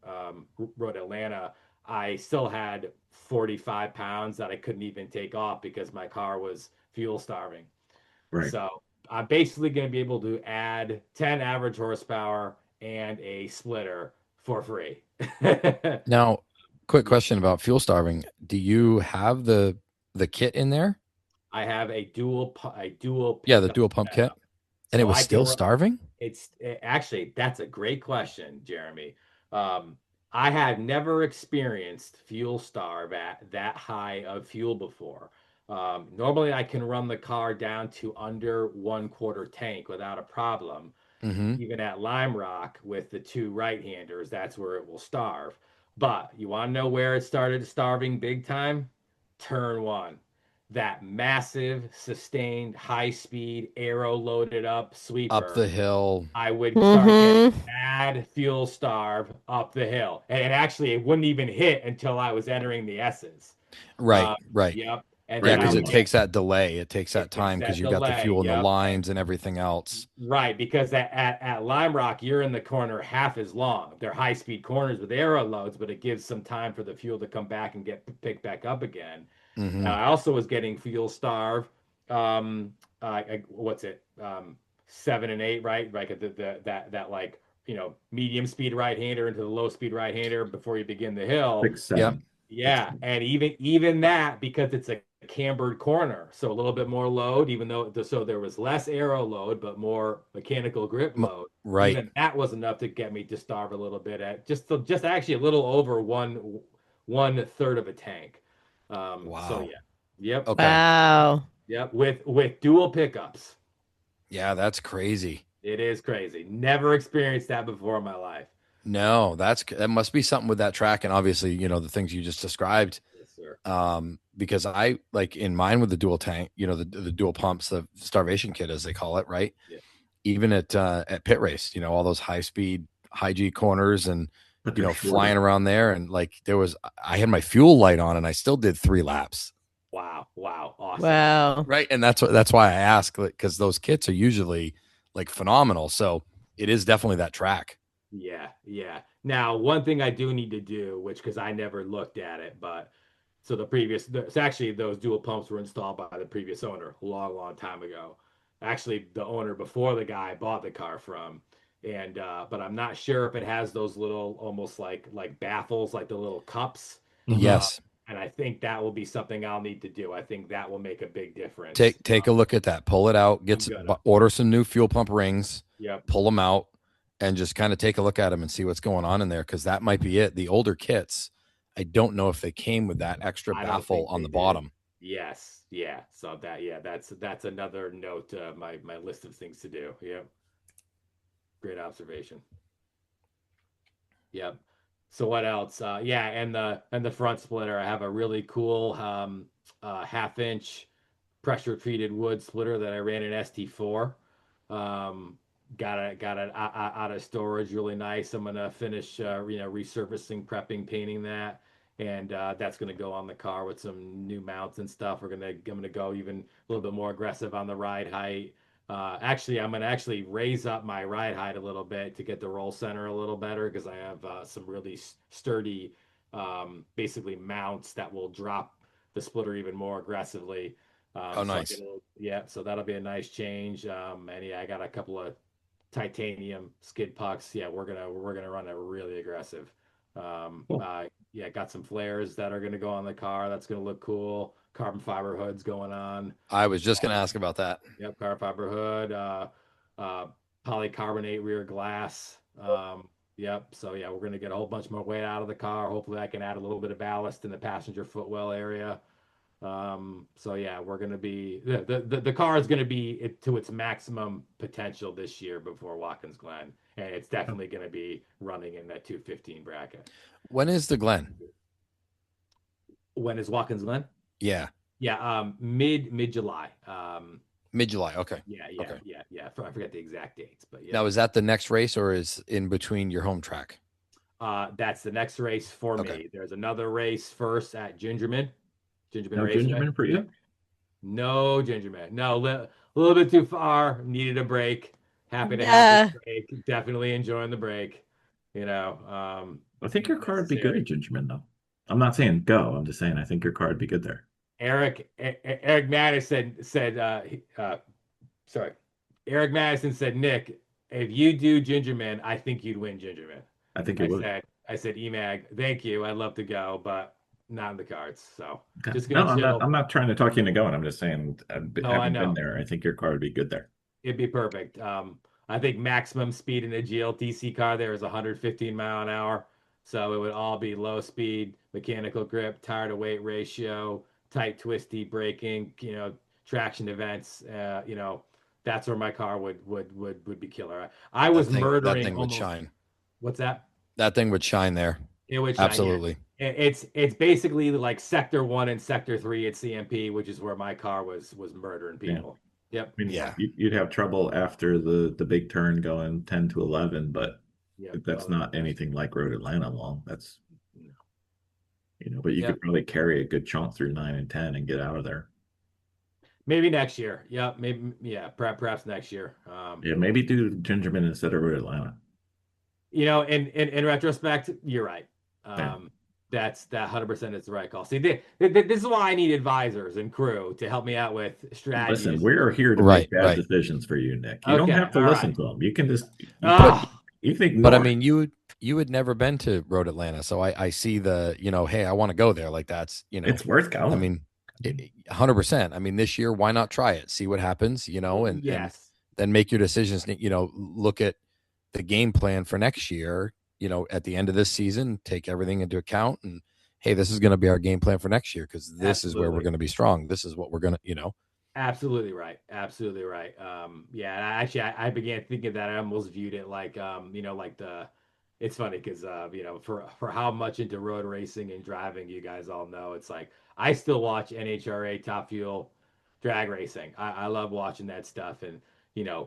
Road Atlanta, I still had 45 pounds that I couldn't even take off because my car was fuel starving. Right. So I'm basically going to be able to add 10 average horsepower and a splitter for free. Now, quick question about fuel starving. Do you have the kit in there? I have a dual the dual pump kit. And so it was still starving? Actually, that's a great question, Jeremy. I had never experienced fuel starve at that high of fuel before. Normally I can run the car down to under 1/4 tank without a problem. Even at Lime Rock with the 2 right-handers, that's where it will starve. But you want to know where it started starving big time? Turn 1. That massive, sustained, high-speed, aero-loaded up sweeper. Up the hill. I would start getting mad fuel starve up the hill. And actually, it wouldn't even hit until I was entering the S's. Right. Yep. And because it takes that delay. It takes that time because you got the fuel and the lines and everything else. Right, because at Lime Rock, you're in the corner half as long. They're high-speed corners with aero loads, but it gives some time for the fuel to come back and get picked back up again. I also was getting fuel starve. What's it? 7 and 8, right? Like that like medium speed right-hander into the low speed right-hander before you begin the hill. 6, 7. Yeah, and even that, because it's a cambered corner, so a little bit more load, even though there was less aero load but more mechanical grip load. Right. Even that was enough to get me to starve a little bit at just actually a little over 1/3 of a tank. Wow. So yeah. Yep. Okay. Wow. Yep. With dual pickups. Yeah, that's crazy. It is crazy. Never experienced that before in my life. No, that must be something with that track, and obviously, the things you just described. Yes, sir. Because I like in mine with the dual tank, the dual pumps, the starvation kit as they call it, right? Yeah. Even at pit race, all those high speed, high G corners and flying around there, and like I had my fuel light on, and I still did 3 laps. Wow, awesome. Wow. Right, and that's why I ask, because those kits are usually like phenomenal. So it is definitely that track. Yeah. Now, one thing I do need to do, which because I never looked at it, but so actually those dual pumps were installed by the previous owner a long time ago. Actually, the owner before the guy I bought the car from, and but I'm not sure if it has those little almost like baffles, like the little cups. Yes. And I think that will be something I'll need to do. I think that will make a big difference. Take a look at that. Pull it out. Order some new fuel pump rings. Yep. Pull them out and just kind of take a look at them and see what's going on in there, because that might be it. The older kits, I don't know if they came with that extra baffle on the bottom. Yes. Yeah. So that's another note, my list of things to do. Yep. Great observation. Yep. So what else? Yeah, and the front splitter. I have a really cool 1/2 inch pressure treated wood splitter that I ran in ST4. Got it out of storage, really nice. I'm gonna finish resurfacing, prepping, painting that, and that's gonna go on the car with some new mounts and stuff. I'm gonna go even a little bit more aggressive on the ride height. Actually, I'm gonna raise up my ride height a little bit to get the roll center a little better, because I have some really sturdy, basically mounts that will drop the splitter even more aggressively. Oh, nice. So that'll be a nice change. And yeah, I got a couple of titanium skid pucks. Yeah, we're gonna run it really aggressive. Cool. Yeah, got some flares that are gonna go on the car. That's gonna look cool. Carbon fiber hoods going on. I was just gonna ask about that. Yep, carbon fiber hood. Uh, Polycarbonate rear glass. Yep. So yeah, we're gonna get a whole bunch more weight out of the car. Hopefully, I can add a little bit of ballast in the passenger footwell area. So yeah, we're gonna be the car is gonna be to its maximum potential this year before Watkins Glen, and it's definitely gonna be running in that 215 bracket. When is the Glen? When is Watkins Glen? Yeah. Yeah, mid July. Mid-July. Okay. Yeah. Okay. Yeah. I forget the exact dates, but yeah. Now, is that the next race, or is in between your home track? That's the next race for me. There's another race first at Gingerman. No Gingerman for you? No Gingerman. No, a little bit too far. Needed a break. Happy to have this break. Definitely enjoying the break. I think your car would be good at Gingerman, though. I'm not saying go. I'm just saying I think your car would be good there. Eric Madison said, sorry. Eric Madison said, Nick, if you do Gingerman, I think you'd win Gingerman. I think you would. I said, EMAG, thank you. I'd love to go, but not in the cards. So okay. Just gonna chill. I'm not trying to talk you into going. I'm just saying, having been there, I think your car would be good there. It'd be perfect. I think maximum speed in a GLTC car there is 115 mile an hour. So it would all be low speed, mechanical grip, tire to weight ratio, tight, twisty braking, traction events. That's where my car would be killer. I was murdering. That thing would shine. What's that? That thing would shine there. It would shine. Absolutely. Yeah. It's basically like Sector 1 and Sector 3 at CMP, which is where my car was murdering people. Yeah. Yep. I mean, you'd have trouble after the big turn going 10 to 11, but that's not anything like Road Atlanta long. That's but you could probably carry a good chunk through 9 and 10 and get out of there. Maybe next year. Yeah, maybe. Yeah, perhaps next year. Maybe do Gingerman instead of Road Atlanta. In retrospect, you're right. That 100% is the right call. See, this is why I need advisors and crew to help me out with strategies. Listen, we're here to make bad decisions for you, Nick. You don't have to listen to them. You can just you think. But I mean, you had never been to Road Atlanta, so I see the hey, I want to go there. Like that's it's worth going. I mean, 100%. I mean, this year, why not try it? See what happens, and then make your decisions. Look at the game plan for next year. At the end of this season, take everything into account, and hey, this is going to be our game plan for next year because this is where we're going to be strong. This is what we're going to, Absolutely right. Absolutely right. Actually, I began thinking that I almost viewed it like, it's funny because, for how much into road racing and driving you guys all know, it's like I still watch NHRA Top Fuel drag racing. I love watching that stuff. And,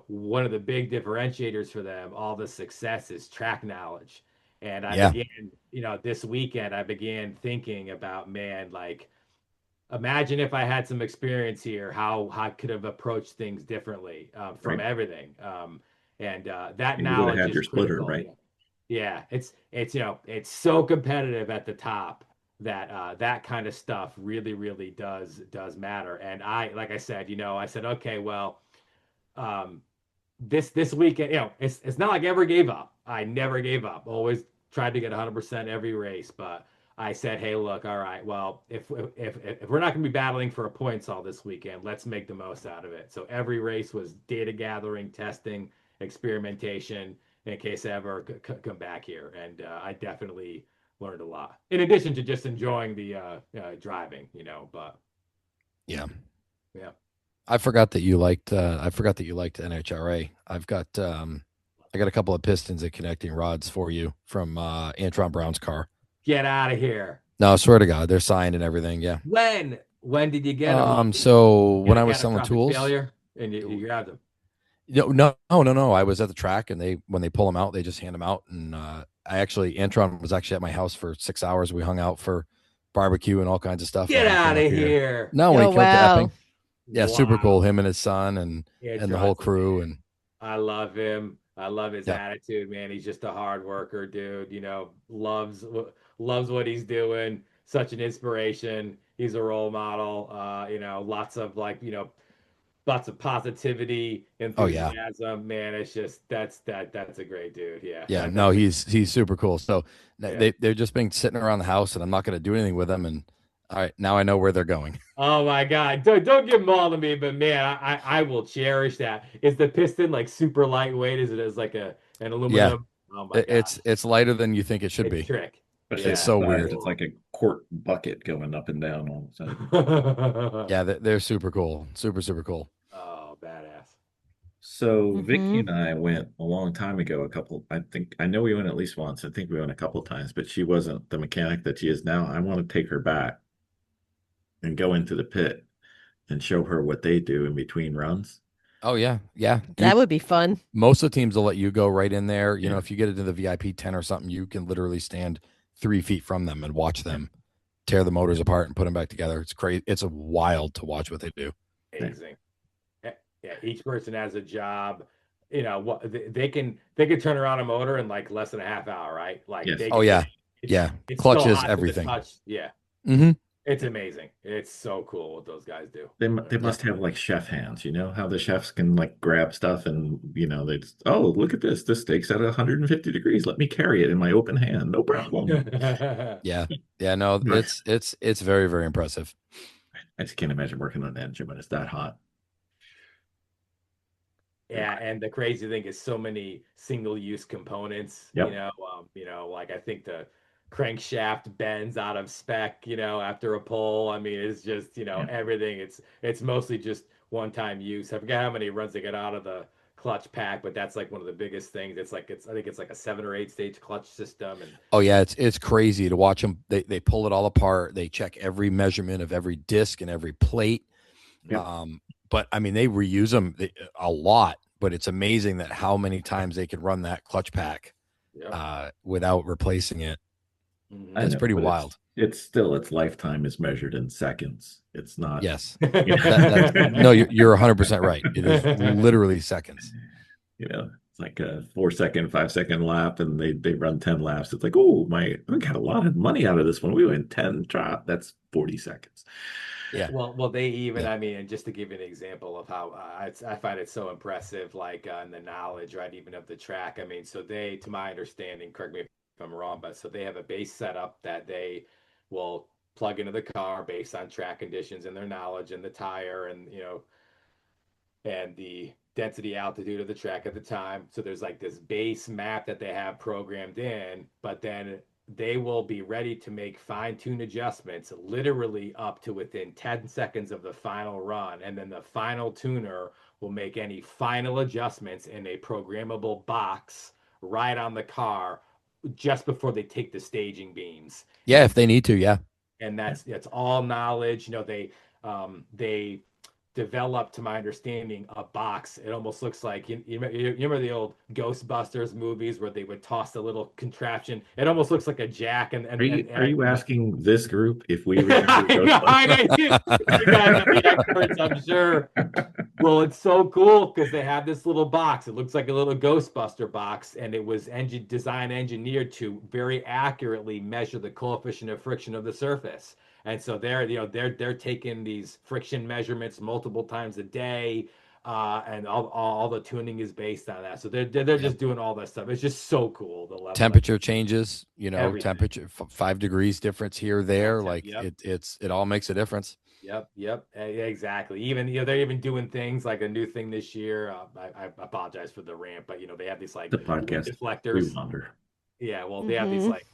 one of the big differentiators for them, all the success is track knowledge. And I began, this weekend, I began thinking about, man, like, imagine if I had some experience here, how I could have approached things differently from everything. That knowledge is your splitter, right? Yeah, it's so competitive at the top that that kind of stuff really, really does matter. And like I said, I said, okay, well, this weekend, it's not like I ever gave up. I never gave up. Always tried to get 100% every race, but I said, hey, look, all right, well, if we're not going to be battling for a points all this weekend, let's make the most out of it. So every race was data gathering, testing, experimentation in case I ever come back here. And I definitely learned a lot. In addition to just enjoying the driving, but yeah. I forgot that you liked NHRA. I got a couple of pistons and connecting rods for you from Antron Brown's car. Get out of here. No, I swear to God, they're signed and everything. Yeah. When did you get them? So when I was selling tools, failure and you grabbed them. No. I was at the track, and when they pull them out, they just hand them out. And Antron was actually at my house for 6 hours. We hung out for barbecue and all kinds of stuff. Get out of here! No, when he came up to Epping. Yeah, wow. Super cool. Him and his son and the whole crew. And I love him. I love his attitude, man. He's just a hard worker, dude. Loves what he's doing. Such an inspiration. He's a role model. Lots of lots of positivity, enthusiasm. Man, it's just that's a great dude. Yeah. No, he's super cool. So they're just been sitting around the house, and I'm not going to do anything with them. And all right, now I know where they're going. Oh my God. Don't give them all to me, but man, I will cherish that. Is the piston like super lightweight? Is it as like an aluminum? Yeah. Oh my God. It's lighter than you think it should be. Trick. It's so weird. It's like a quart bucket going up and down all of a sudden. Yeah, they're super cool. Super, super cool. Oh, badass. So Vicki and I went a long time ago. I know we went at least once. I think we went a couple times, but she wasn't the mechanic that she is now. I want to take her back and go into the pit and show her what they do in between runs. Oh yeah. That would be fun. Most of the teams will let you go right in there. If you get into the VIP 10 or something, you can literally stand 3 feet from them and watch them tear the motors apart and put them back together. It's crazy. It's wild to watch what they do. Amazing. Yeah, each person has a job. What they can turn around a motor in like less than a half hour, right? Like it's clutches, everything. Yeah. Mm-hmm. It's amazing. It's so cool what those guys do. They must have like chef hands, how the chefs can like grab stuff and they just, oh, look at this. This steak's at 150 degrees. Let me carry it in my open hand. No problem. Yeah. No, it's very, very impressive. I just can't imagine working on an engine when it's that hot. Yeah, and the crazy thing is so many single-use components. Yep. Like I think the crankshaft bends out of spec, after a pull. I mean, it's just, everything. It's mostly just one-time use. I forget how many runs they get out of the clutch pack, but that's like one of the biggest things. I think it's like a 7 or 8 stage clutch system. And oh yeah, it's crazy to watch them. They pull it all apart. They check every measurement of every disc and every plate. Yep. But I mean, they reuse them a lot, but it's amazing that how many times they can run that clutch pack without replacing it. That's pretty wild. Its lifetime is measured in seconds. It's not. Yes. No, you're 100% right. It is literally seconds. It's like a 4-second, 5-second lap, and they run 10 laps. It's like, oh we got a lot of money out of this one. We went 10 drop. That's 40 seconds. Yeah. Well, they even, I mean, and just to give you an example of how I find it so impressive, like in the knowledge, right, even of the track. I mean, so they, to my understanding, correct me if I'm wrong, but so they have a base setup that they will plug into the car based on track conditions and their knowledge and the tire and, and the density altitude of the track at the time. So there's like this base map that they have programmed in, but then they will be ready to make fine-tune adjustments literally up to within 10 seconds of the final run. And then the final tuner will make any final adjustments in a programmable box right on the car just before they take the staging beams. Yeah, if they need to, yeah. And that's all knowledge. They developed, to my understanding, a box. It almost looks like you remember the old Ghostbusters movies where they would toss the little contraption. It almost looks like a jack. And are you asking this group if we were I know, you guys are the experts, I'm sure. Well, it's so cool because they have this little box. It looks like a little Ghostbuster box, and it was engineered to very accurately measure the coefficient of friction of the surface. And so they're taking these friction measurements multiple times a day, and all the tuning is based on that. So they're just doing all that stuff. It's just so cool. The level temperature changes, everything. Temperature 5 degrees difference here or there. Like it all makes a difference. Yep, exactly. Even they're even doing things like a new thing this year. I apologize for the rant, but they have these like the podcast deflectors. We wonder. Yeah, well, they have these like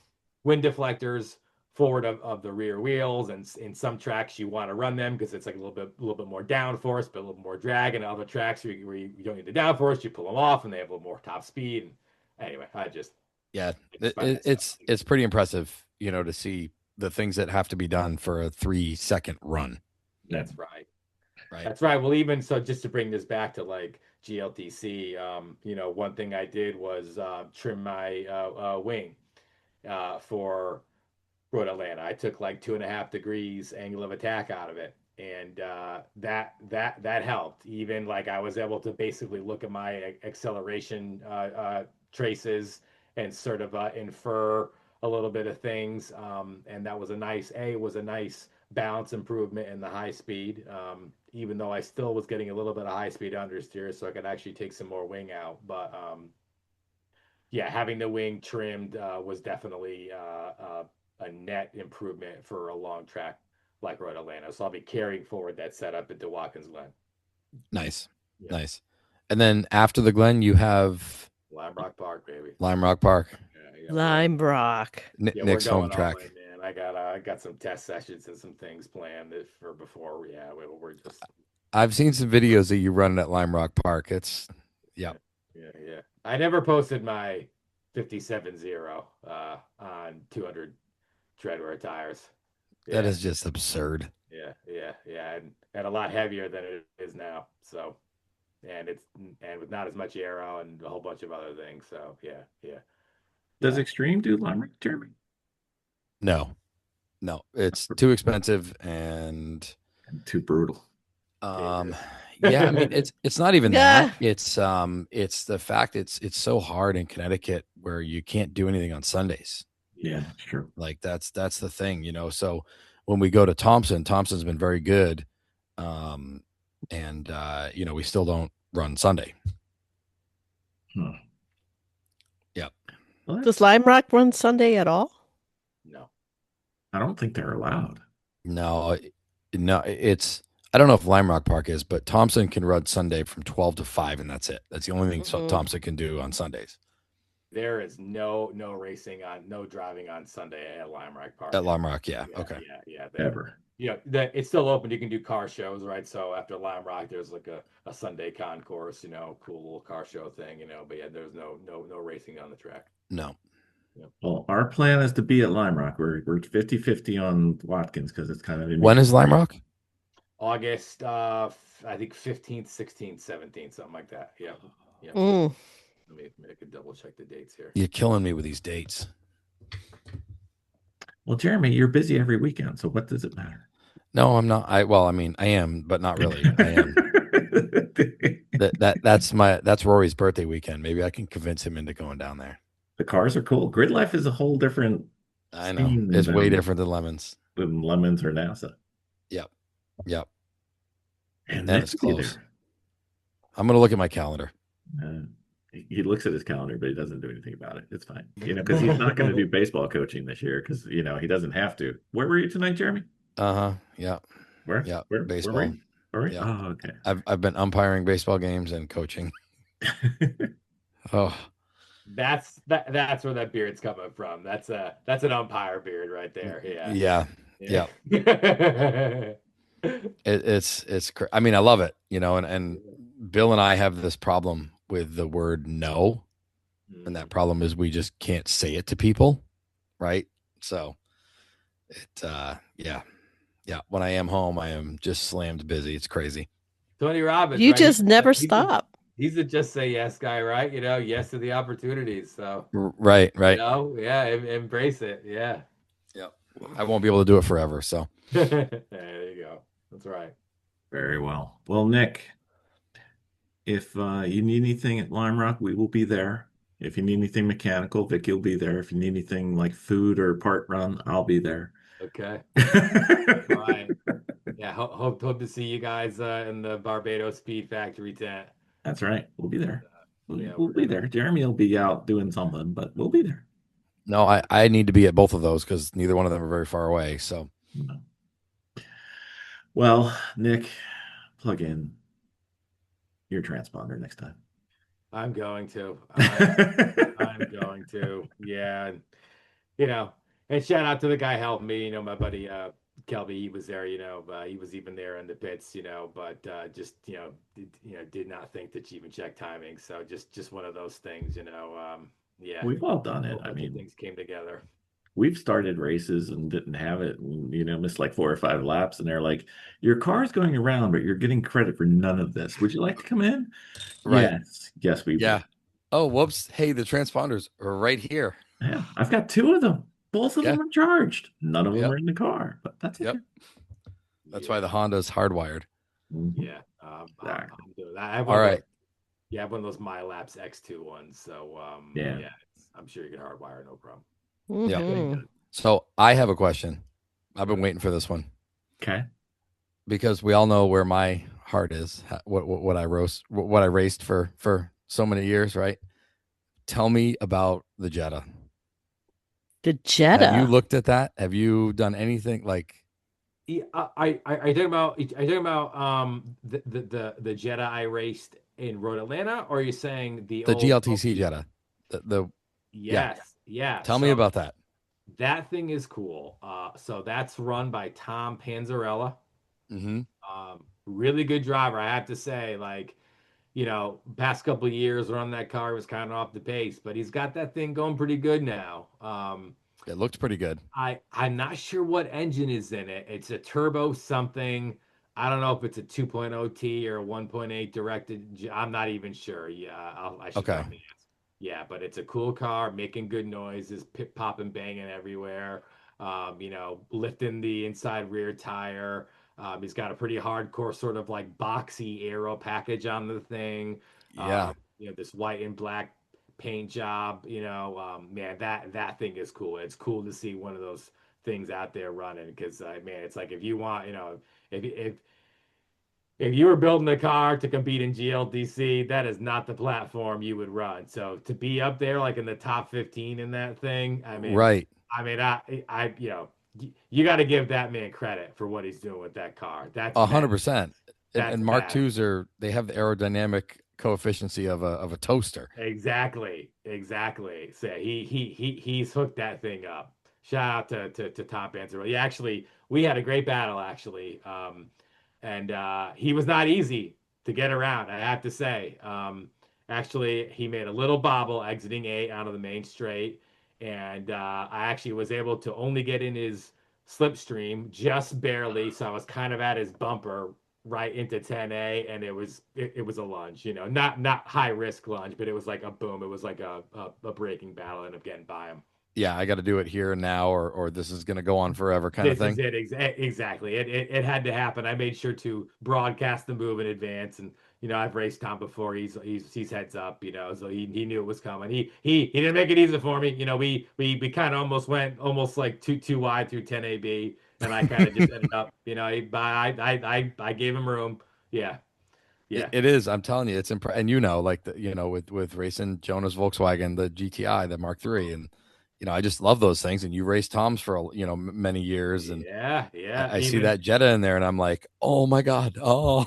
wind deflectors forward of the rear wheels, and in some tracks you want to run them because it's like a little bit more downforce, but a little more drag, and other tracks where you don't need the downforce, you pull them off and they have a little more top speed. And anyway, it's pretty impressive, to see the things that have to be done for a 3-second run. That's right. That's right. Well, even so, just to bring this back to like GLTC, one thing I did was trim my wing for Road Atlanta. I took like 2.5 degrees angle of attack out of it, and that helped. Even like I was able to basically look at my acceleration traces and sort of infer a little bit of things, and that was a nice balance improvement in the high speed, even though I still was getting a little bit of high speed understeer, so I could actually take some more wing out. But having the wing trimmed was definitely a net improvement for a long track like Road Atlanta. So I'll be carrying forward that setup into Watkins Glen. Nice. And then after the Glen, you have Lime Rock Park, baby. Lime Rock Park. Lime Rock. Nick's home track. Man. I got some test sessions and some things planned for before. Yeah, we're just. I've seen some videos that you run at Lime Rock Park. It's Yeah. I never posted my 57.0 on 200 treadwear tires. That is just absurd. Yeah, and a lot heavier than it is now. So, and with not as much aero and a whole bunch of other things. So yeah. Does Extreme do Lime Rock, Jeremy? No, it's too expensive and too brutal. I mean, it's not even that. It's the fact it's so hard in Connecticut where you can't do anything on Sundays. Yeah, that's true. Like that's the thing, so when we go to Thompson's been very good. And we still don't run Sunday. Yep. Does Lime Rock run Sunday at all? No. I don't think they're allowed. No, it's, I don't know if Lime Rock Park is, but Thompson can run Sunday from 12 to 5, and that's it. That's the only thing Thompson can do on Sundays. There is no driving on Sunday at Lime Rock Park. At Lime Rock, yeah. Okay. Yeah. Ever. It's still open. You can do car shows, right? So after Lime Rock, there's like a Sunday concourse, cool little car show thing, but yeah, there's no racing on the track. No. Yep. Well, our plan is to be at Lime Rock. We're 50-50 on Watkins because it's kind of. When is Lime Rock? August, I think 15th, 16th, 17th, something like that. Yeah. Let me I can double check the dates here. You're killing me with these dates. Well, Jeremy, you're busy every weekend, so what does it matter? No, I'm not. I am, but not really. I am. That's Rory's birthday weekend. Maybe I can convince him into going down there. The cars are cool. Gridlife is a whole different. I know. It's way different than Lemons. Than Lemons or NASA. Yep. And that is close. I'm gonna look at my calendar. He looks at his calendar, but he doesn't do anything about it. It's fine, because he's not going to do baseball coaching this year because he doesn't have to. Where were you tonight, Jeremy? Yeah. Where? Yeah. Where? Baseball. Where Yeah. Oh, okay. I've been umpiring baseball games and coaching. Oh. That's where that beard's coming from. That's an umpire beard right there. Yeah. It's I mean, I love it, and Bill and I have this problem with the word no, and that problem is we just can't say it to people, right? So when I am home, I am just slammed busy. It's crazy. Tony Robbins, you just never stop. He's a just say yes guy, right? Yes to the opportunities. So right. Embrace it. Yeah. I won't be able to do it forever. So there you go. That's right. Very well. Well, Nick, if you need anything at Lime Rock, we will be there. If you need anything mechanical, Vicki will be there. If you need anything like food or part run, I'll be there. Okay. All right. Yeah. Hope to see you guys in the Barbato Speed Factory tent. That's right. We'll be there. We'll be there. Jeremy will be out doing something, but we'll be there. No, I need to be at both of those because neither one of them are very far away. So, well, Nick, plug in your transponder next time. I'm going to. I'm going to. Yeah. And shout out to the guy helping me, my buddy Kelby, he was there, he was even there in the pits, but just did not think to even check timing. So just one of those things, yeah. We've all done A it. whole I bunch of mean, things came together. we've started races and didn't have it, and, missed like 4 or 5 laps, and they're like, "Your car's going around, but you're getting credit for none of this. Would you like to come in?" Right. Yes, we Yeah. would. Oh, whoops. Hey, the transponders are right here. Yeah, I've got 2 of them. Both of Yeah. them are charged. None of them Yep. are in the car, but that's okay. Yep. That's why the Honda's hardwired. Yeah. Exactly. I'm doing that. All right. Yeah, I have one of those MyLapse X2 ones. So Yeah. I'm sure you can hardwire, no problem. Mhm. So I have a question. I've been waiting for this one Okay. because we all know where my heart is. What I raced for so many years, right? Tell me about the Jetta. The Jetta. Have you looked at that? Have you done anything like? Yeah, I talking about the Jetta I raced in Road Atlanta, or are you saying the old GLTC Jetta? Yeah. Tell me about that. That thing is cool. So that's run by Tom Panzarella. Mm-hmm. Really good driver, I have to say. Like, past couple of years running that car was kind of off the pace, but he's got that thing going pretty good now. It looks pretty good. I'm not sure what engine is in it. It's a turbo something. I don't know if it's a 2.0 T or a 1.8 directed. I'm not even sure. Yeah, I should Okay. probably ask. Yeah, but it's a cool car, making good noises, pip popping, banging everywhere. Lifting the inside rear tire. He's got a pretty hardcore sort of like boxy aero package on the thing. Yeah. This white and black paint job. Man, that thing is cool. It's cool to see one of those things out there running because man, it's like if you want, if you were building a car to compete in GLTC, that is not the platform you would run. So to be up there like in the top 15 in that thing, Right. you got to give that man credit for what he's doing with that car. That's 100%. And Mark bad. IIs they have the aerodynamic coefficient of a toaster. Exactly. So he's hooked that thing up. Shout out to Tom Panzer. Yeah, actually, we had a great battle actually. And he was not easy to get around, I have to say. Actually, he made a little bobble exiting 8 out of the main straight, and I actually was able to only get in his slipstream just barely, so I was kind of at his bumper right into 10A, and it was a lunge, not high risk lunge, but it was like a boom. It was like a braking battle, and of getting by him. Yeah, I got to do it here and now, or this is going to go on forever, kind of thing. This is it exactly. It had to happen. I made sure to broadcast the move in advance, and I've raced Tom before. He's heads up, so he knew it was coming. He didn't make it easy for me. We kind of almost went like too wide through 10 AB, and I kind of just ended up. I gave him room. Yeah. It is. I'm telling you, it's and like with racing Jonah's Volkswagen, the GTI, the Mark III, and I just love those things. And you raced Tom's for many years, and yeah. I see that Jetta in there, and I'm like, oh my god, oh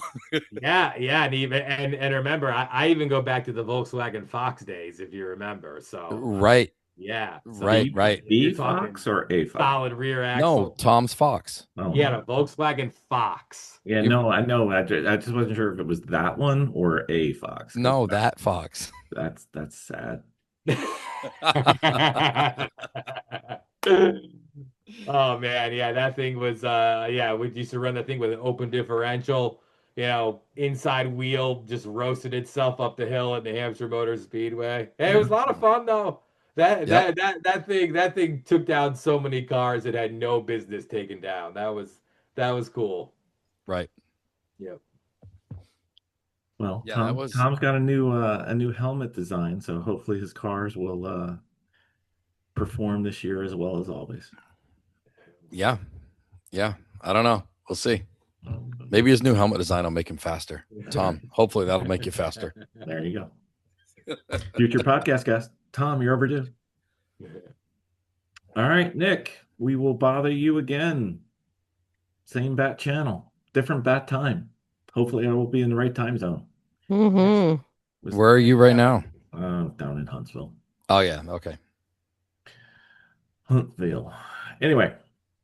yeah, and remember, I even go back to the Volkswagen Fox days, if you remember. So right, yeah, so right. B Fox or A Fox? Solid rear axle. No, Tom's Fox. Oh, yeah, a Volkswagen Fox. Yeah, no, I know. I just wasn't sure if it was that one or a Fox. No, that Fox. That's sad. Oh man, yeah, that thing was we used to run that thing with an open differential, inside wheel just roasted itself up the hill at New Hampshire Motor Speedway. Hey, it was a lot of fun though. That thing took down so many cars it had no business taking down. That was cool. Right. Yep. Well, Yeah, Tom's got a new helmet design, so hopefully his cars will perform this year as well as always. Yeah. I don't know. We'll see. Maybe his new helmet design will make him faster. Tom, hopefully that'll make you faster. There you go. Future podcast guest. Tom, you're overdue. All right, Nick, we will bother you again. Same bat channel, different bat time. Hopefully I will be in the right time zone. Mm-hmm. Where are you right now? Down in Huntsville. Oh yeah. Okay. Huntsville. Anyway,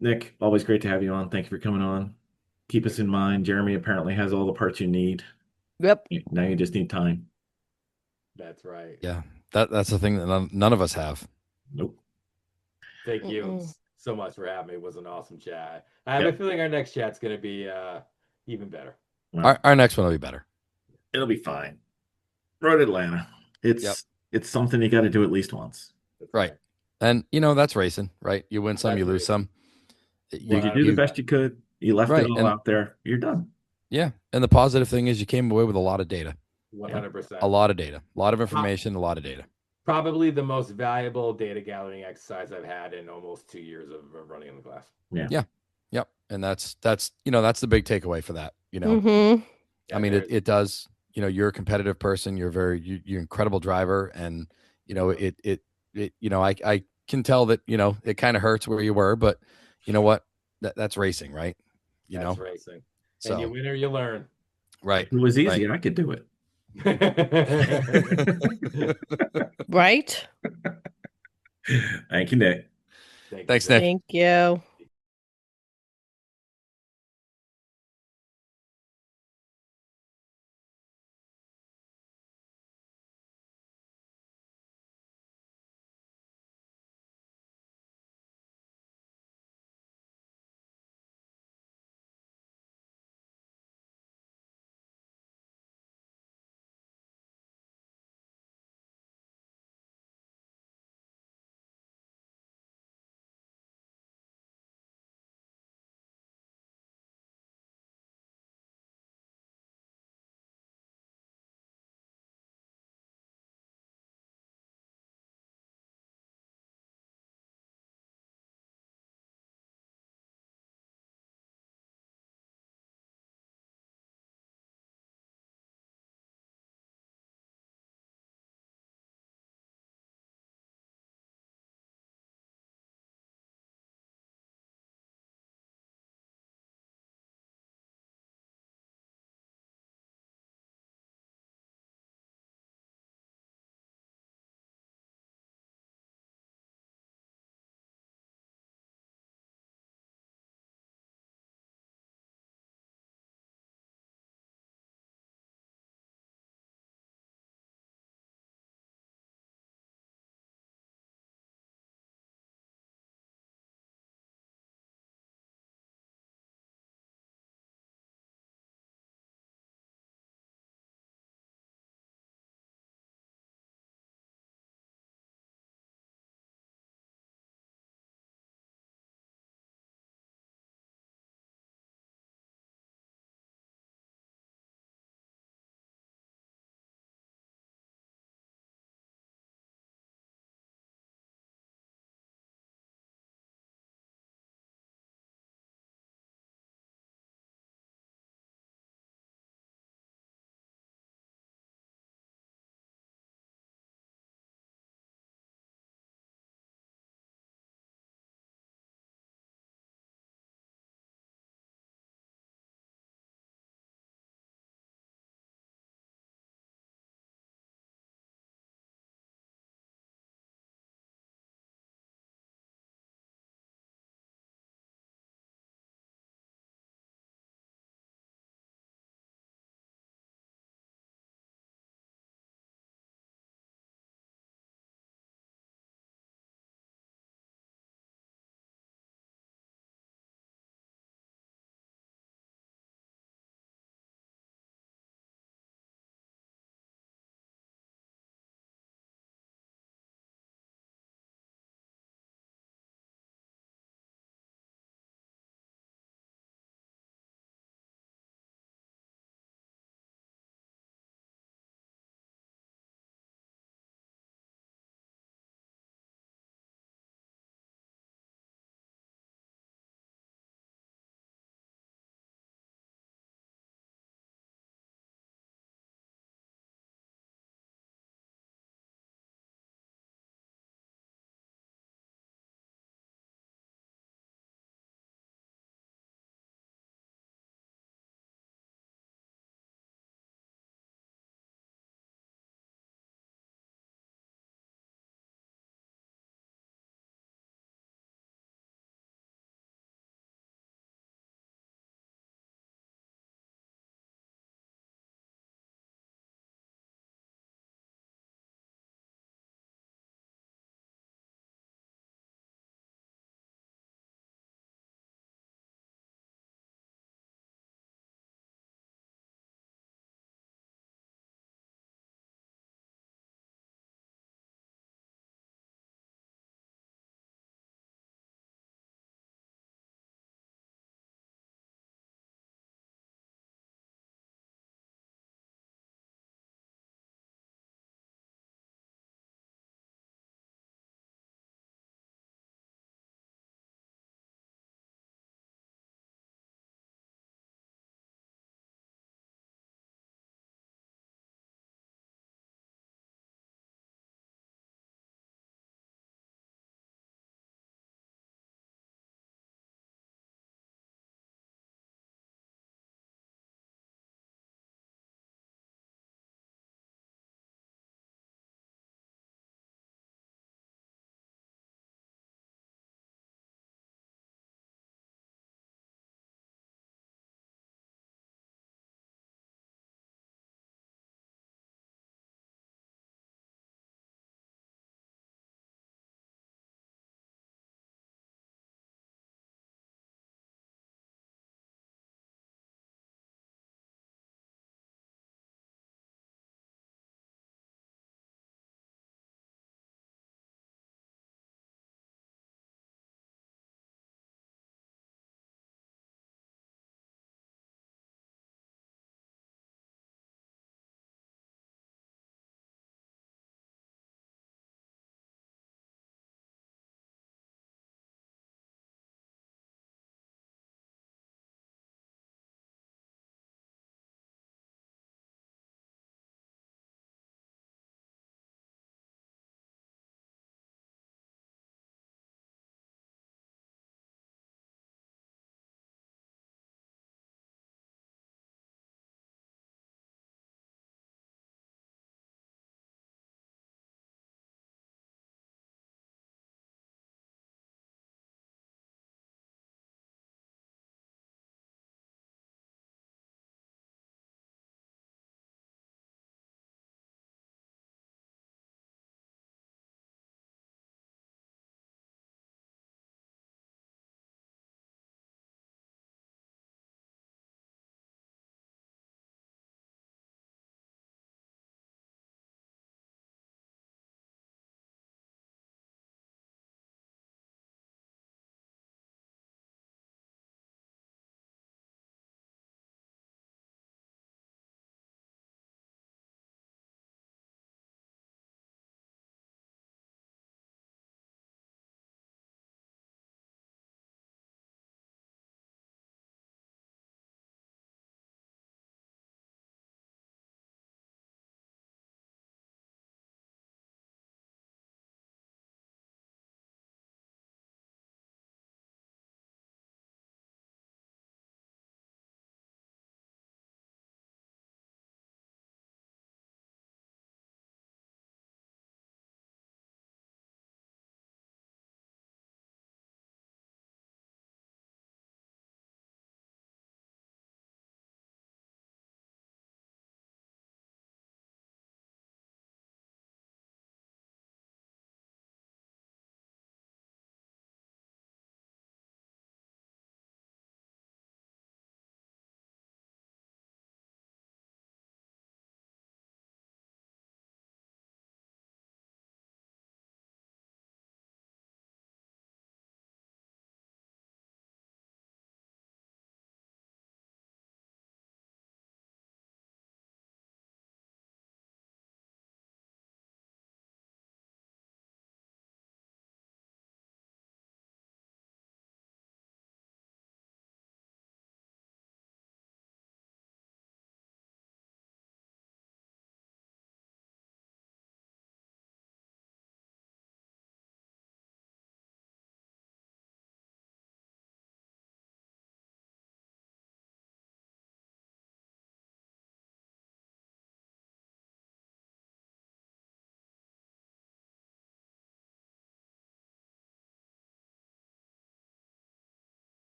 Nick, always great to have you on. Thank you for coming on. Keep us in mind. Jeremy apparently has all the parts you need. Yep. Now you just need time. That's right. Yeah, that's the thing that none of us have. Nope. Thank you so much for having me. It was an awesome chat. I have a feeling our next chat's going to be even better. Well, Our next one will be better. It'll be fine. Road Atlanta. It's something you got to do at least once. Right. And that's racing, right? You win some, you lose some. You do the best you could. You left it all out there. You're done. Yeah. And the positive thing is you came away with a lot of data. 100%. A lot of data, a lot of information, a lot of data. Probably the most valuable data gathering exercise I've had in almost 2 years of running in the class. Yeah. Yep. And that's the big takeaway for that. I mean, it does, you're a competitive person. You're you're an incredible driver. And, I can tell that, it kind of hurts where you were, but you know what? That's racing, right? That's racing. So, and you win or you learn. If Right. it was easy, I could do it. Right. Thank you, Nick. Thanks, Nick. Thank you.